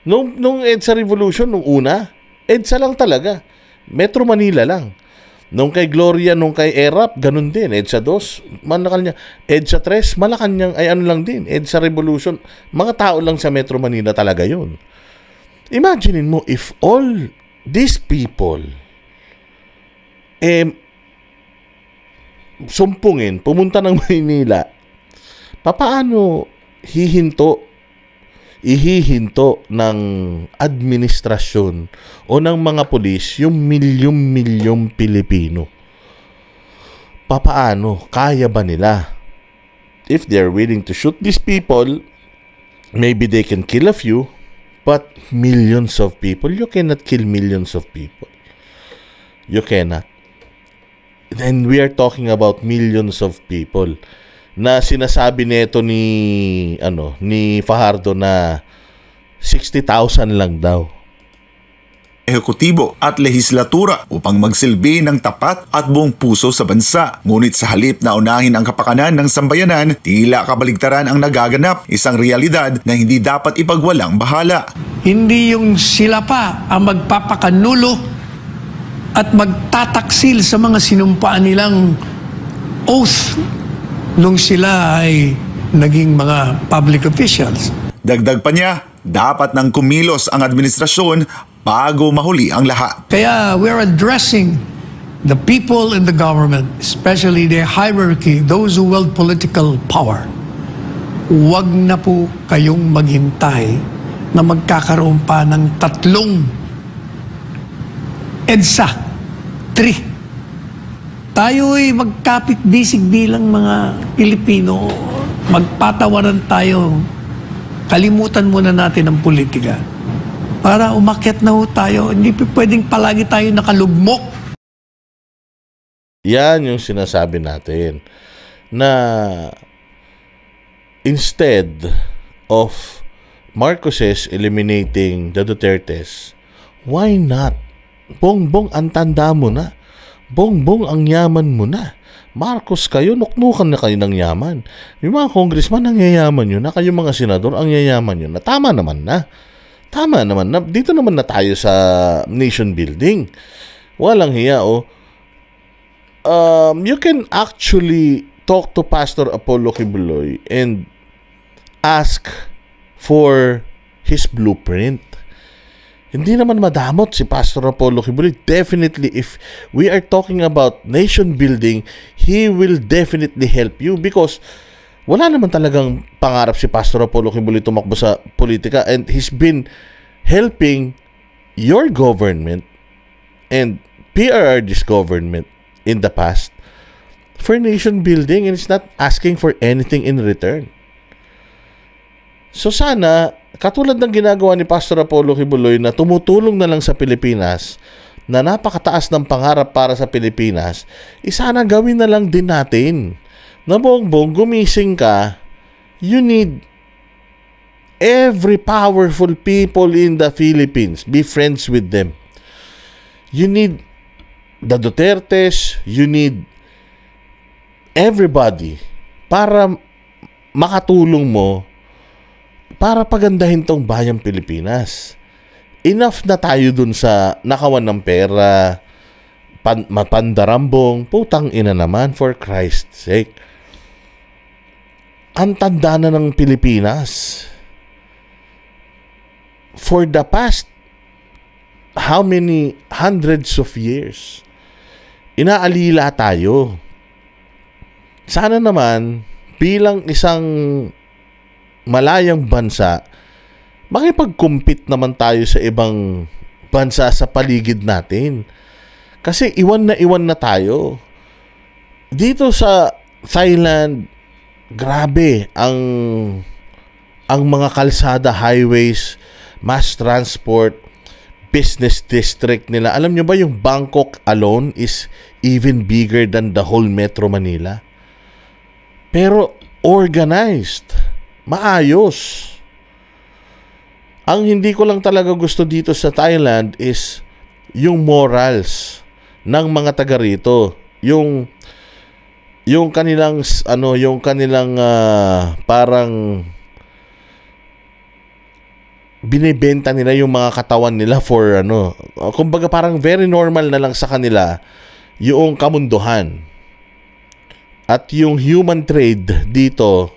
Nung EDSA Revolution, nung una, EDSA lang talaga. Metro Manila lang. Nung kay Gloria, nung kay ERAP, ganun din. EDSA 2, Malacanang. EDSA 3, Malacanang, ay ano lang din. EDSA Revolution, mga tao lang sa Metro Manila talaga yun. Imagine mo, if all these people sumpungin, pumunta ng Maynila, papaano ihihinto ng administrasyon o ng mga pulis yung milyong Pilipino? Papaano? Kaya ba nila? If they're willing to shoot these people, maybe they can kill a few, but millions of people, you cannot kill millions of people. You cannot. And we are talking about millions of people na sinasabi nito ni Fajardo na 60,000 lang daw. Ehekutibo at lehislatura upang magsilbi ng tapat at buong puso sa bansa. Ngunit sa halip na unahin ang kapakanan ng sambayanan, tila kabaligtaran ang nagaganap, isang realidad na hindi dapat ipagwalang bahala. Hindi yung sila pa ang magpapakanulo at magtataksil sa mga sinumpaan nilang oath nung sila ay naging mga public officials. Dagdag pa niya, dapat nang kumilos ang administrasyon bago mahuli ang lahat. Kaya we're addressing the people in the government, especially the hierarchy, those who wield political power. Huwag na po kayong maghintay na magkakaroon pa ng 3 EDSA, 3. Tayo'y magkapit-bisig bilang mga Pilipino, magpatawaran tayo, kalimutan muna natin ang politika. Para umakyat na tayo, hindi pwedeng palagi tayo nakalugmok. Yan yung sinasabi natin, na instead of Marcoses eliminating the Dutertes, why not? Bongbong, ang tanda mo na. Bongbong, ang yaman mo na. Marcos kayo, nuknukan na kayo ng yaman. Yung mga congressman, ang yayaman yun na. Kayo mga senador, ang yayaman yun na. Tama naman na. Tama naman na. Dito naman na tayo sa nation building. Walang hiya, oh. You can actually talk to Pastor Apollo Kibuloy and ask for his blueprint. Hindi naman madamot si Pastor Apollo Kibuloy. Definitely, if we are talking about nation building, he will definitely help you because wala naman talagang pangarap si Pastor Apollo Kibuloy tumakbo sa politika, and he's been helping your government and PRRD's government in the past for nation building, and it's not asking for anything in return. So sana, katulad ng ginagawa ni Pastor Apollo Kibuloy na tumutulong na lang sa Pilipinas, na napakataas ng pangarap para sa Pilipinas, sana gawin na lang din natin. Na Bongbong, gumising ka, you need every powerful people in the Philippines. Be friends with them. You need the Dutertes, you need everybody para makatulong mo para pagandahin tong bayang Pilipinas. Enough na tayo dun sa nakawan ng pera, mapandarambong, putang ina naman, for Christ's sake. Ang tanda na ng Pilipinas. For the past how many hundreds of years, inaalila tayo. Sana naman, bilang isang malayang bansa, makipag-compete naman tayo sa ibang bansa sa paligid natin. Kasi iwan na tayo. Dito sa Thailand, grabe ang mga kalsada, highways, mass transport, business district nila. Alam nyo ba yung Bangkok alone is even bigger than the whole Metro Manila? Pero organized, maayos. Ang hindi ko lang talaga gusto dito sa Thailand is yung morals ng mga taga rito. Yung kanilang parang binibenta nila yung mga katawan nila for kumbaga parang very normal na lang sa kanila yung kamunduhan. At yung human trade dito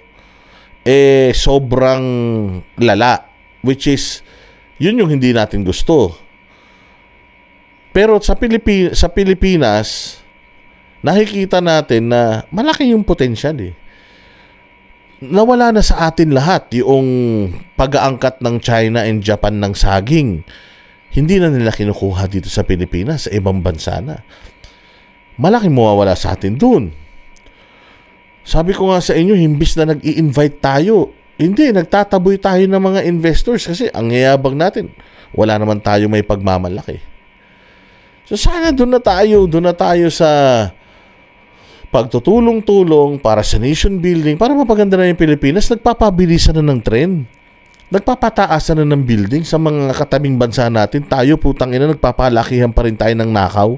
sobrang lala, which is yun yung hindi natin gusto. Pero sa Pilipinas nakikita natin na malaki yung potensyal eh. Nawala na sa atin lahat yung pag-aangkat ng China and Japan ng saging. Hindi na nila kinukuha dito sa Pilipinas, sa ibang bansa na. Malaking mawawala sa atin dun. Sabi ko nga sa inyo, himbis na nag-i-invite tayo, hindi, nagtataboy tayo ng mga investors kasi ang yayabang natin, wala naman tayo may pagmamalaki. So sana doon na tayo sa pagtutulong-tulong para sa nation building, para mapaganda na yung Pilipinas. Nagpapabilisan na ng trend. Nagpapataasan na ng building sa mga katabing bansa natin. Tayo, putang ina, nagpapalakihan pa rin tayo ng nakaw.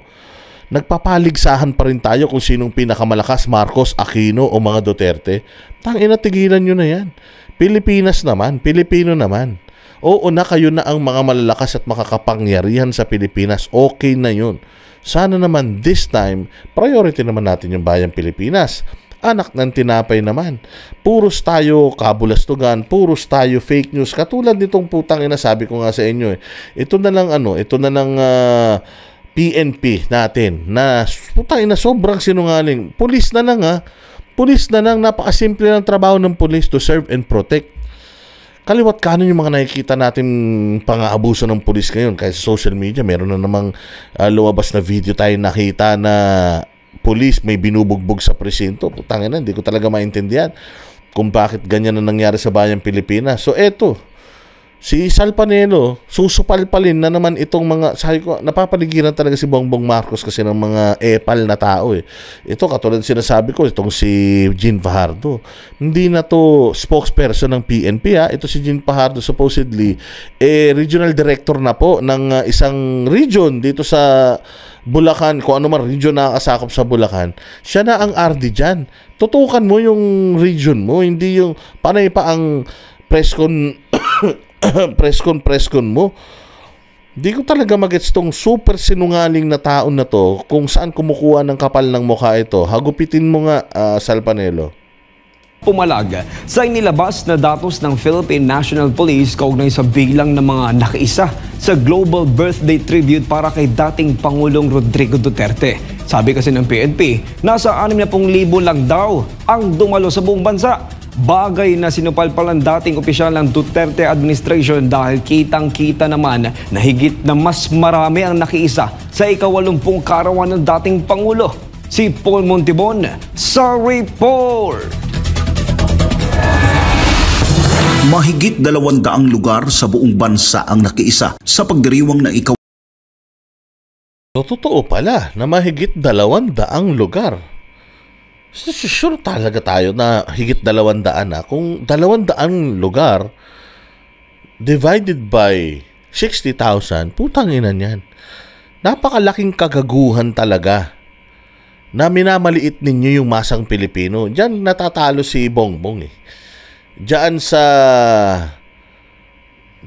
Nagpapaligsahan pa rin tayo kung sinong pinakamalakas, Marcos, Aquino o mga Duterte. Tangina, tigilan nyo na yan. Pilipinas naman, Pilipino naman. Oo na, kayo na ang mga malalakas at makakapangyarihan sa Pilipinas. Okay na yun. Sana naman this time, priority naman natin yung bayang Pilipinas. Anak ng tinapay naman. Puros tayo kabulastugan, puros tayo fake news. Katulad nitong putang ina, sabi ko nga sa inyo ito na lang PNP natin na putang ina, sobrang sinungaling. Pulis na lang Pulis na lang, napakasimple ng trabaho ng pulis, to serve and protect. Kaliwat kanan yung mga nakikita natin pang-aabuso ng pulis ngayon. Kahit sa social media, meron na namang lumabas na video tayo nakita na pulis may binubugbog sa presinto. Putang ina, hindi ko talaga maintindihan kung bakit ganyan na nangyari sa bayang Pilipinas. So eto, si Sal Panelo, susupalpalin na naman itong mga, sabi ko, napapaligiran talaga si Bongbong Marcos kasi ng mga epal na tao eh. Ito, katulad sinasabi ko, itong si Jean Fajardo. Hindi na to spokesperson ng PNP ha. Ito si Jean Fajardo, supposedly, regional director na po ng isang region dito sa Bulacan, kung ano man region na nakasakop sa Bulacan. Siya na ang RD dyan. Tutukan mo yung region mo, hindi yung panay pa ang presscon presscon mo. Hindi ko talaga magets tong super sinungaling na taon na to kung saan kumukuha ng kapal ng mukha ito. Hagupitin mo nga, Sal Panelo. Pumalag sa inilabas na datos ng Philippine National Police kaugnay sa bilang ng mga nakiisa sa Global Birthday Tribute para kay dating Pangulong Rodrigo Duterte. Sabi kasi ng PNP, nasa 60,000 lang daw ang dumalo sa buong bansa. Bagay na sinupalpal ng dating opisyal ng Duterte administration dahil kitang-kita naman na higit na mas marami ang nakiisa sa ika-80 karawan ng dating Pangulo. Si Paul Montibon sa report. Mahigit 200 lugar sa buong bansa ang nakiisa sa pagdiriwang ng So, totoo pala na mahigit 200 lugar. Sure talaga tayo na higit 200 na. Kung 200 lugar divided by 60,000, putang ina niyan. Napakalaking kagaguhan talaga na minamaliit ninyo yung masang Pilipino. Diyan natatalo si Bongbong eh. Diyan sa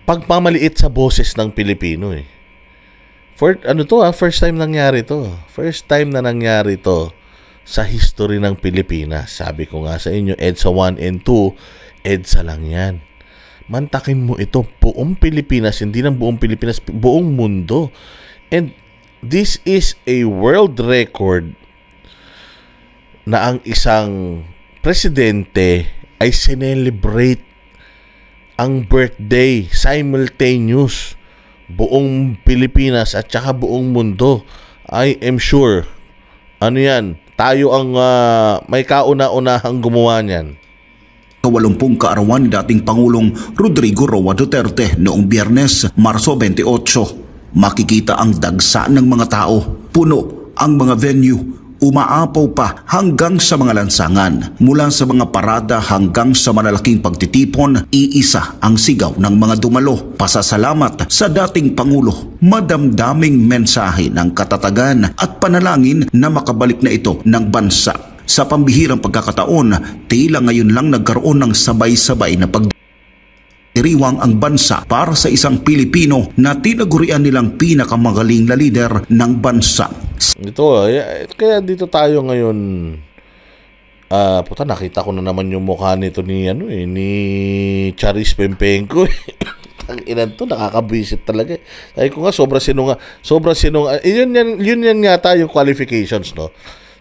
pagpamaliit sa boses ng Pilipino eh. First time nangyari to. First time na nangyari to sa history ng Pilipinas. Sabi ko nga sa inyo, EDSA 1 and 2, EDSA lang yan. Mantakin mo ito, buong Pilipinas, hindi ng buong Pilipinas, buong mundo. And this is a world record na ang isang presidente ay sinelebrate ang birthday simultaneous buong Pilipinas at saka buong mundo. I am sure, ano yan, tayo ang may kauna-unahang gumawa niyan. 80 kaarawan ni dating Pangulong Rodrigo Roa Duterte noong Biyernes, Marso 28. Makikita ang dagsa ng mga tao. Puno ang mga venue. Umaapaw pa hanggang sa mga lansangan. Mula sa mga parada hanggang sa malalaking pagtitipon, iisa ang sigaw ng mga dumalo. Pasasalamat sa dating Pangulo. Madamdaming mensahe ng katatagan at panalangin na makabalik na ito ng bansa. Sa pambihirang pagkakataon, tila ngayon lang nagkaroon ng sabay-sabay na pagdiriwang ang bansa para sa isang Pilipino na tinagurian nilang pinakamagaling na lider ng bansa. Ito, kaya dito tayo ngayon. Nakita ko na naman yung mukha nito ni Charis Pempenko. Ang ilan to, nakakabwisit talaga. Ay ko nga, sobra sinunga. Yun yan yata yung qualifications, no?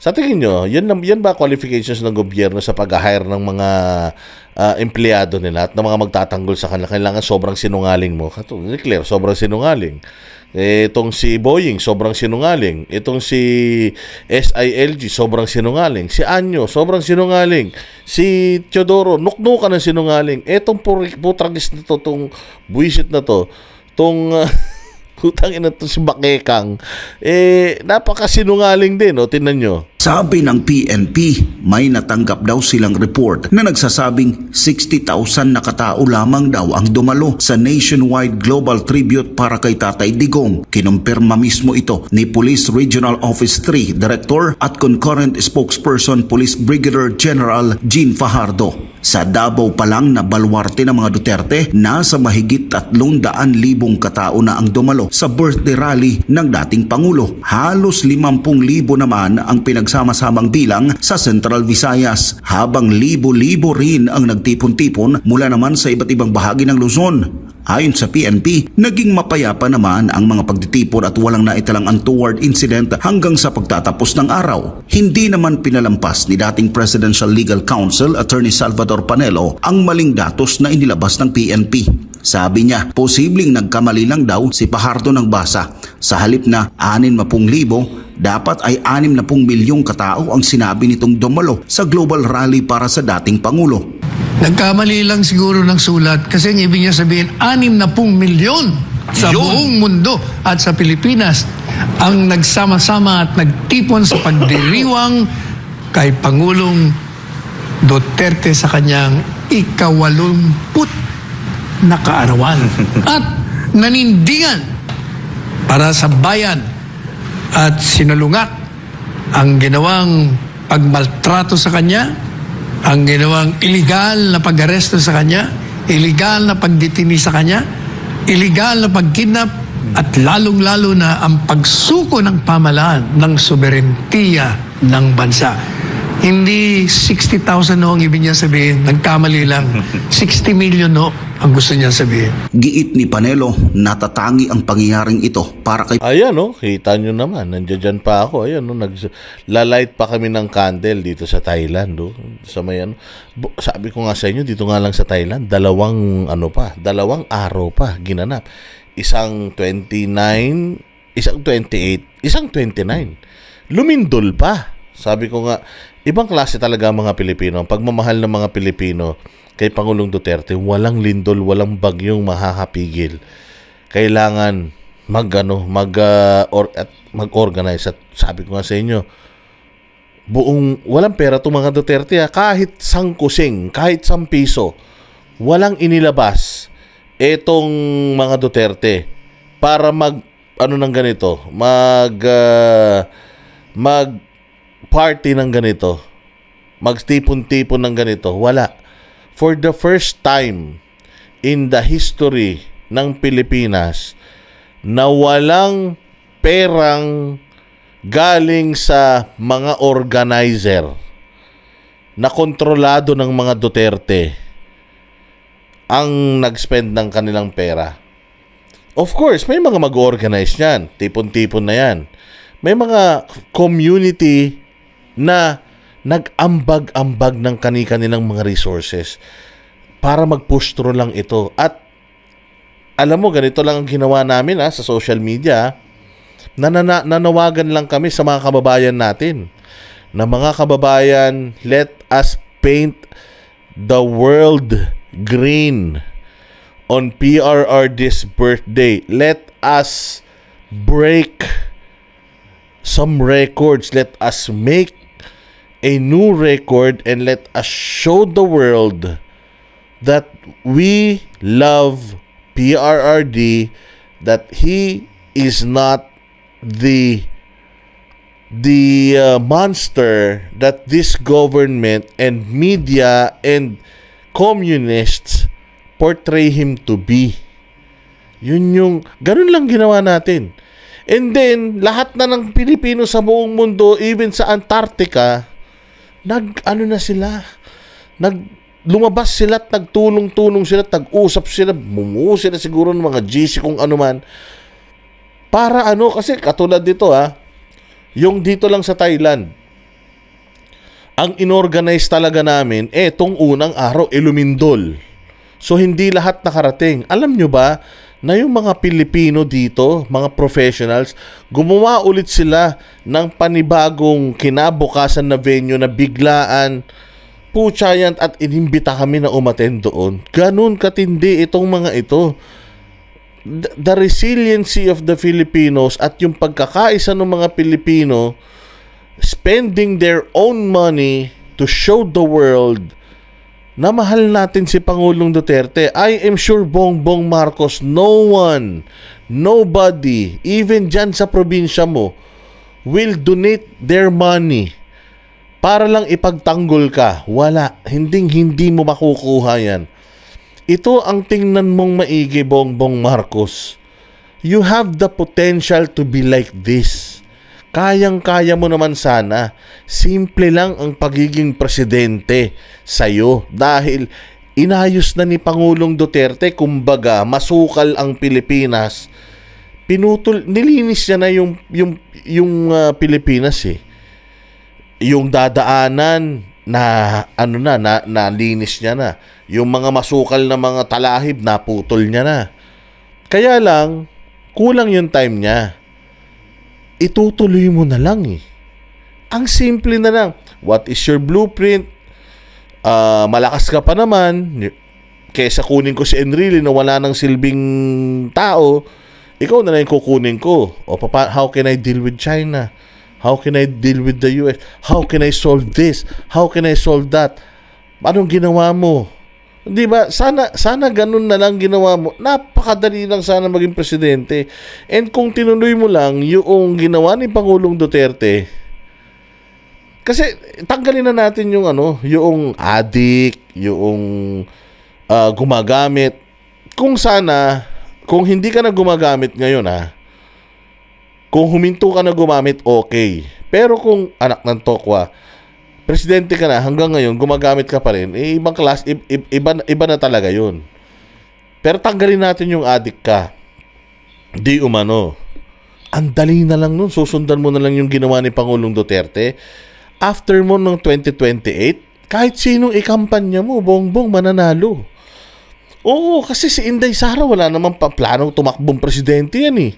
Sa tingin nyo, yan ba qualifications ng gobyerno sa pag-hire ng mga empleyado nila at ng mga magtatanggol sa kanila? Kailangan sobrang sinungaling mo. Clear, sobrang sinungaling. Itong si Boying, sobrang sinungaling. Itong si SILG, sobrang sinungaling. Si Anyo, sobrang sinungaling. Si Teodoro, nuknukan ng sinungaling. Itong putragis na to, itong buwisit na to, itong putang ina to si Bakekang, napakasinungaling din, tingnan nyo. Sabi ng PNP, may natanggap daw silang report na nagsasabing 60,000 na katao lamang daw ang dumalo sa nationwide global tribute para kay Tatay Digong. Kinumpirma mismo ito ni Police Regional Office 3 Director at concurrent spokesperson Police Brigadier General Jean Fajardo. Sa Davao pa lang na balwarte ng mga Duterte, nasa mahigit 300,000 katao na ang dumalo sa birthday rally ng dating Pangulo. Halos 50,000 naman ang pinagsama-samang bilang sa Central Visayas, habang libo-libo rin ang nagtipon-tipon mula naman sa iba't ibang bahagi ng Luzon. Ayon sa PNP, naging mapayapa naman ang mga pagtitipon at walang naitalang untoward incident hanggang sa pagtatapos ng araw. Hindi naman pinalampas ni dating Presidential Legal Counsel Attorney Salvador Panelo ang maling datos na inilabas ng PNP. Sabi niya, posibleng nagkamali lang daw si Fajardo ng basa. Sa halip na 60,000, dapat ay 60 milyong katao ang sinabi nitong dumalo sa global rally para sa dating Pangulo. Nagkamali lang siguro ng sulat kasi ang ibig niya sabihin 60 milyon sa buong mundo at sa Pilipinas ang nagsama-sama at nagtipon sa pagdiriwang kay Pangulong Duterte sa kanyang 80 na kaarawan at nanindigan para sa bayan at sinalungat ang ginawang pagmaltrato sa kanya, ang ginawang iligal na pag-aresto sa kanya, iligal na pagdetini sa kanya, iligal na pagkidnap, at lalong-lalo na ang pagsuko ng pamahalaan ng soberentiya ng bansa. Hindi 60,000 no ang ibig niya sabihin, nagkamali lang. 60 million no ang gusto niya sabihin. Giit ni Panelo, natatangi ang pangyayaring ito para kay Ayan, no? Kita nyo naman. Nandiyan pa ako. Ayan, no? Naglalight pa kami ng candle dito sa Thailand, no? Sa may, ano. Sabi ko nga sa inyo, dito nga lang sa Thailand, dalawang araw pa ginanap. Isang 29, isang 28, isang 29. Lumindol pa. Sabi ko nga, ibang klase talaga ang mga Pilipino. Ang pagmamahal ng mga Pilipino kay Pangulong Duterte, walang lindol, walang bagyong mahahapigil. Kailangan mag-organize. At sabi ko nga sa inyo, walang pera itong mga Duterte. Kahit sangkusing, kahit 1 piso, walang inilabas etong mga Duterte para party ng ganito, magtipon-tipon ng ganito. Wala. For the first time in the history ng Pilipinas na walang perang galing sa mga organizer na kontrolado ng mga Duterte ang nag-spend ng kanilang pera. Of course, may mga mag-organize niyan. Tipon-tipon na yan. May mga community na nag-ambag-ambag ng kanilang mga resources para mag-push through lang ito. At alam mo, ganito lang ang ginawa namin sa social media. Nanawagan lang kami sa mga kababayan natin. Na mga kababayan, let us paint the world green on PRRD's birthday. Let us break some records. Let us make a new record and let us show the world that we love PRRD, that he is not the monster that this government and media and communists portray him to be. Ganun lang ginawa natin. And then, lahat na ng Pilipino sa buong mundo, even sa Antarctica, lumabas sila at nagtulong-tulong sila, tag-usap sila, bumuo sila siguro ng mga GC kung ano man. Para kasi katulad dito yung dito lang sa Thailand, ang inorganize talaga namin, etong unang araw, lumindol. So, hindi lahat nakarating. Alam nyo ba, na yung mga Pilipino dito, mga professionals, gumawa ulit sila ng panibagong kinabukasan na venue na biglaan, putya yan, at inimbita kami na umattend doon. Ganun katindi itong mga ito. The resiliency of the Filipinos at yung pagkakaisa ng mga Pilipino, spending their own money to show the world na mahal natin si Pangulong Duterte. I am sure Bongbong Marcos, nobody, even dyan sa probinsya mo, will donate their money para lang ipagtanggol ka. Wala. Hindi mo makukuha yan. Ito ang tingnan mong maigi, Bongbong Marcos. You have the potential to be like this. Kayang-kaya mo naman sana. Simple lang ang pagiging presidente sa'yo dahil inayos na ni Pangulong Duterte, kumbaga masukal ang Pilipinas. Nilinis niya na yung Pilipinas Yung dadaanan nalinis niya na. Yung mga masukal na mga talahib naputol niya na. Kaya lang kulang yung time niya. Itutuloy mo na lang Ang simple na lang. What is your blueprint? malakas ka pa naman, kesa kunin ko si Enrile na wala nang silbing tao, ikaw na lang yung kukunin ko. O how can I deal with China? How can I deal with the US? How can I solve this? How can I solve that? Anong ginawa mo? Di ba? Sana ganun na lang ginawa mo. Napakadali lang sana maging presidente. And kung tinuloy mo lang yung ginawa ni Pangulong Duterte, kasi tanggalin na natin yung yung addict, yung gumagamit. Kung hindi ka na gumagamit ngayon kung huminto ka na gumamit, okay. Pero kung anak ng tokwa, presidente ka na, hanggang ngayon, gumagamit ka pa rin, ibang class, iba na talaga yun. Pero tanggalin natin yung addict ka. Di umano. Ang dali na lang nun, susundan mo na lang yung ginawa ni Pangulong Duterte. After mo ng 2028, kahit sinong ikampanya mo, bongbong mananalo. Oo, kasi si Inday Sara wala namang planong tumakbong presidente yan eh.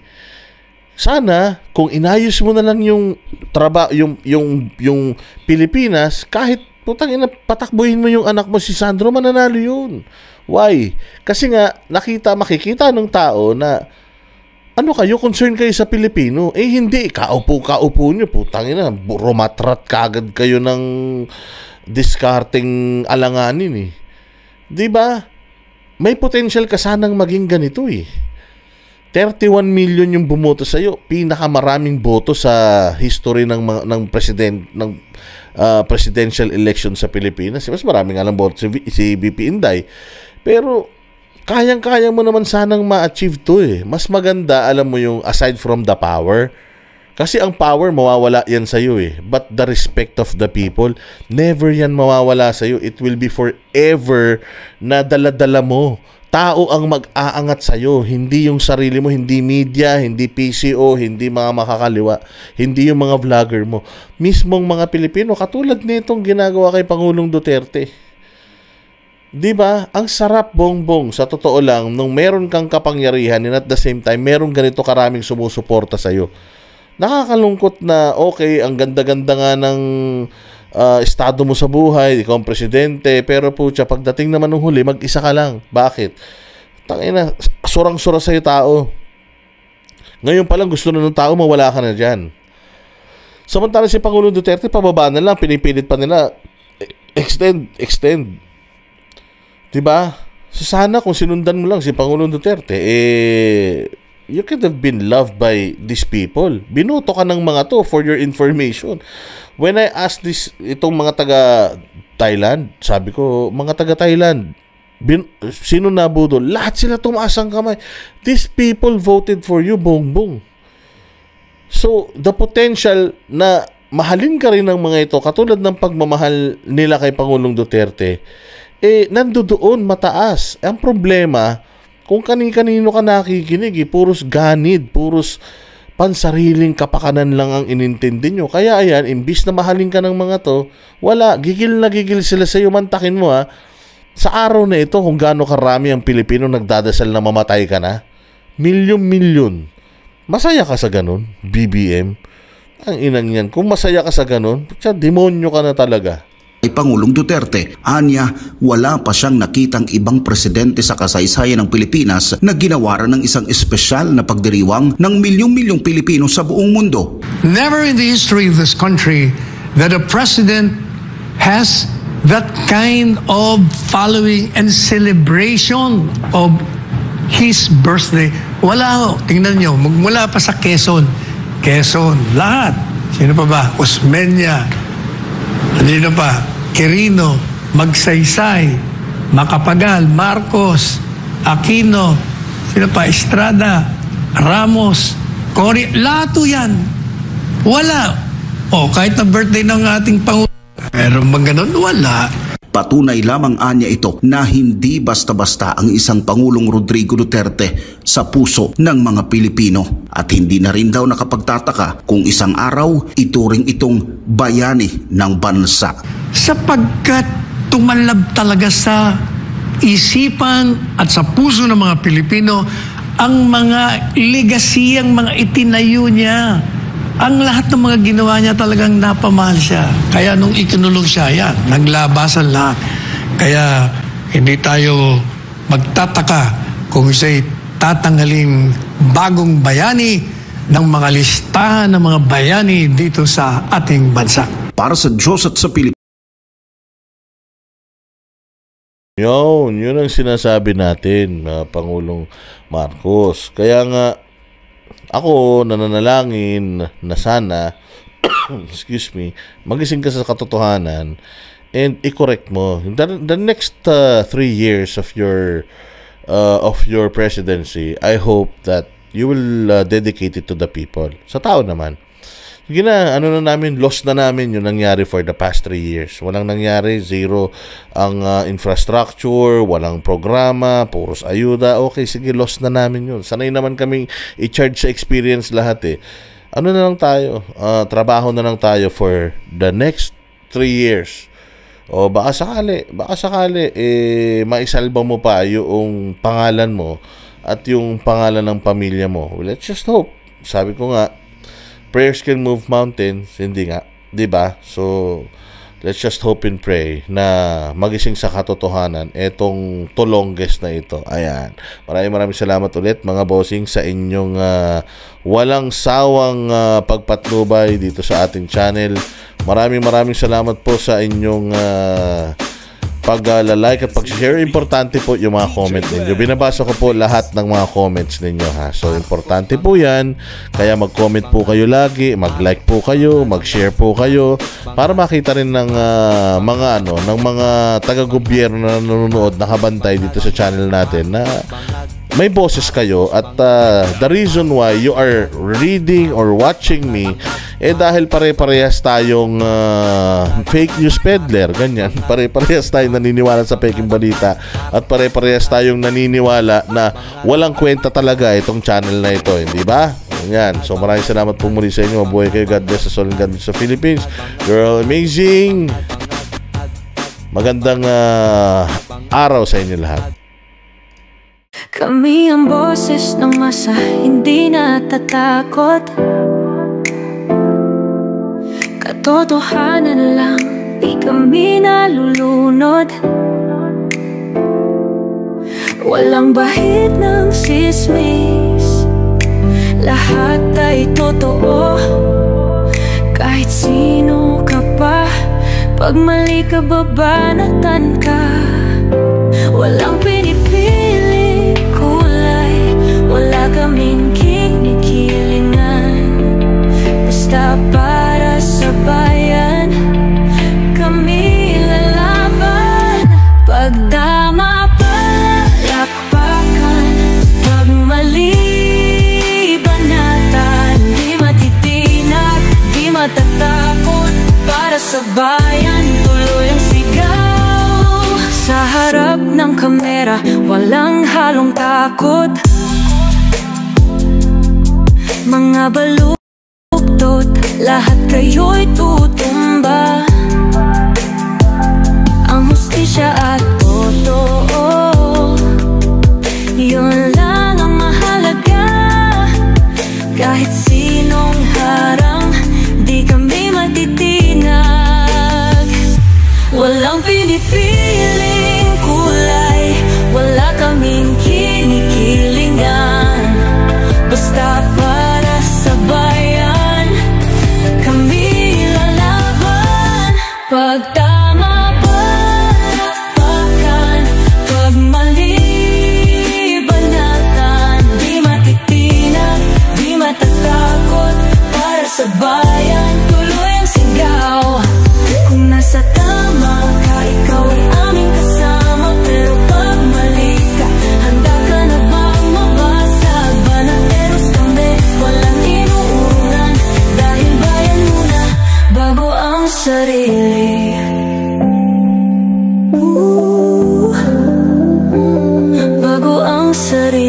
Sana kung inayos mo na lang yung Pilipinas, kahit patakbuhin mo yung anak mo si Sandro, mananalo yun. Why? Kasi nga makikita ng tao na concern kayo sa Pilipino. Hindi, kaupo nyo, rumatrat kagad kayo ng discarding alanganin eh. 'Di ba? May potential ka sanang maging ganito eh. 31 million yung bumoto sa iyo, pinakamaraming boto sa history ng presidential election sa Pilipinas. Mas marami nga lang boto si VP Inday. Pero kayang-kaya mo naman sanang ma-achieve to eh. Mas maganda, alam mo yung aside from the power, kasi ang power mawawala yan sa iyo eh. But the respect of the people, never yan mawawala sa iyo. It will be forever na dala-dala mo. Tao ang mag-aangat sa'yo, hindi yung sarili mo, hindi media, hindi PCO, hindi mga makakaliwa, hindi yung mga vlogger mo. Mismong mga Pilipino, katulad nitong ginagawa kay Pangulong Duterte. Diba? Ang sarap, bongbong, sa totoo lang, nung meron kang kapangyarihan and at the same time, meron ganito karaming sumusuporta sa'yo. Nakakalungkot na, okay, ang ganda-ganda nga ng estado mo sa buhay, ikaw ang presidente, pero pucha, pagdating naman ng huli, mag-isa ka lang. Bakit? Tangina, surang-sura sa'yo tao. Ngayon pa lang gusto na ng tao, mawala ka na dyan. Samantala si Pangulong Duterte, pababa na lang, pinipilit pa nila, extend. Diba? So sana kung sinundan mo lang si Pangulong Duterte, you could have been loved by these people. Binoto ka ng mga to for your information. When I asked itong mga taga-Thailand, sabi ko, mga taga-Thailand, sino nabudo? Lahat sila tumaas ang kamay. These people voted for you, bongbong. So, the potential na mahalin ka rin ng mga ito, katulad ng pagmamahal nila kay Pangulong Duterte, nandoon mataas. Ang problema, kung kani-kanino ka nakikinig, puros ganid, puros pansariling kapakanan lang ang inintindi nyo. Kaya ayan, imbis na mahalin ka ng mga to, wala, gigil na gigil sila sa iyo. Mantakin mo sa araw na ito kung gaano karami ang Pilipino nagdadasal na mamatay ka na. Milyon. Masaya ka sa ganun, BBM? Ang inang yan. Kung masaya ka sa ganun, demonyo ka na talaga. Ay Pangulong Duterte, anya wala pa siyang nakitang ibang presidente sa kasaysayan ng Pilipinas na ginawaran ng isang espesyal na pagdiriwang ng milyong-milyong Pilipino sa buong mundo. Never in the history of this country that a president has that kind of following and celebration of his birthday. Wala, tingnan nyo, magmula pa sa Quezon, lahat. Sino pa ba? Osmeña, ano pa? Quirino, Magsaysay, Macapagal, Marcos, Aquino, sino pa? Estrada, Ramos, Cory, lahat yan. Wala. Kahit na birthday ng ating Pangulo, meron bang ganun? Wala. Patunay lamang anya ito na hindi basta-basta ang isang Pangulong Rodrigo Duterte sa puso ng mga Pilipino. At hindi na rin daw nakapagtataka kung isang araw ituring itong bayani ng bansa. Sapagkat tumalab talaga sa isipan at sa puso ng mga Pilipino ang mga legasiyang mga itinayo niya. ang lahat ng mga ginawa niya talagang napamahal siya. Kaya nung ikinulong siya, yan, naglabasan lahat. Kaya hindi tayo magtataka kung siya'y tatanggalin bagong bayani ng mga listahan ng mga bayani dito sa ating bansa. Para sa Diyos at sa Pilipinas. Yun ang sinasabi natin, Pangulong Marcos. Kaya nga, ako nananalangin na sana, excuse me, magising ka sa katotohanan and i-correct mo. The next 3 years of your presidency, I hope that you will dedicate it to the people. Sa tao naman. Lost na namin yung nangyari for the past 3 years. Walang nangyari, zero ang infrastructure, walang programa, puros ayuda. Okay, sige, lost na namin yun. Sanay naman kaming i-charge sa experience lahat eh. Ano na lang tayo? Trabaho na lang tayo for the next 3 years. O baka sakali, maisalba mo pa yung pangalan mo at yung pangalan ng pamilya mo. Let's just hope. Sabi ko nga, prayers can move mountains, hindi nga, 'di ba? So let's just hope and pray na magising sa katotohanan etong tulongges na ito. Ayan. Maraming salamat ulit mga bossing sa inyong walang sawang pagpatnubay dito sa ating channel. Maraming salamat po sa inyong pag-like at pag-share. Importante po yung mga comment ninyo. Binabasa ko po lahat ng mga comments ninyo, ha. So, importante po yan. Kaya mag-comment po kayo lagi, mag-like po kayo, mag-share po kayo para makita rin ng mga taga-gobyerno na nanonood, nakabantay dito sa channel natin na may boses kayo at the reason why you are reading or watching me dahil pare-parehas tayong fake news peddler, ganyan. Pare-parehas tayong naniniwala sa peking balita at pare-parehas tayong naniniwala na walang kwenta talaga itong channel na ito, hindi ba? Yan. So maraming salamat po muli sa inyo. Mabuhay kayo. God bless us all and God bless sa Philippines. You're amazing. Magandang araw sa inyo lahat. Kami ang boses ng masa, hindi natatakot. Katotohanan lang, di kami nalulunod. Walang bahid ng sismis, lahat ay totoo. Kahit sino ka pa, pag mali ka babanatan ka. Walang pinipili kulay, wala kaming kinikilingan. Basta para sa bayan, kami lalaban. Pag tama palapakan, pag mali banatan. Di matitinag, di matatakot. Para sa bayan, tuloy ang sigaw. Sa harap ng kamera, walang halong takot. Mga baluktot, lahat kayo'y tutumba. Ang hustisya at totoo, yun lang ang mahalaga. Kahit sinong harang, di kami matitinag. Walang pinipiling kulay, wala kaming kinikilingan. Basta para sa bayan, kami lalaban. Pag tama palapakan, pag mali banatan. Di matitinag, di matatakot. Para sa bayan, tuloy ang sigaw. Kung nasa tama ka, ikaw ay aming kasama. Pero pag mali ka, handa ka na bang mabasag? Banateros kami, walang inuunan. Dahil bayan muna, bago ang sarili. Bago ang sarili.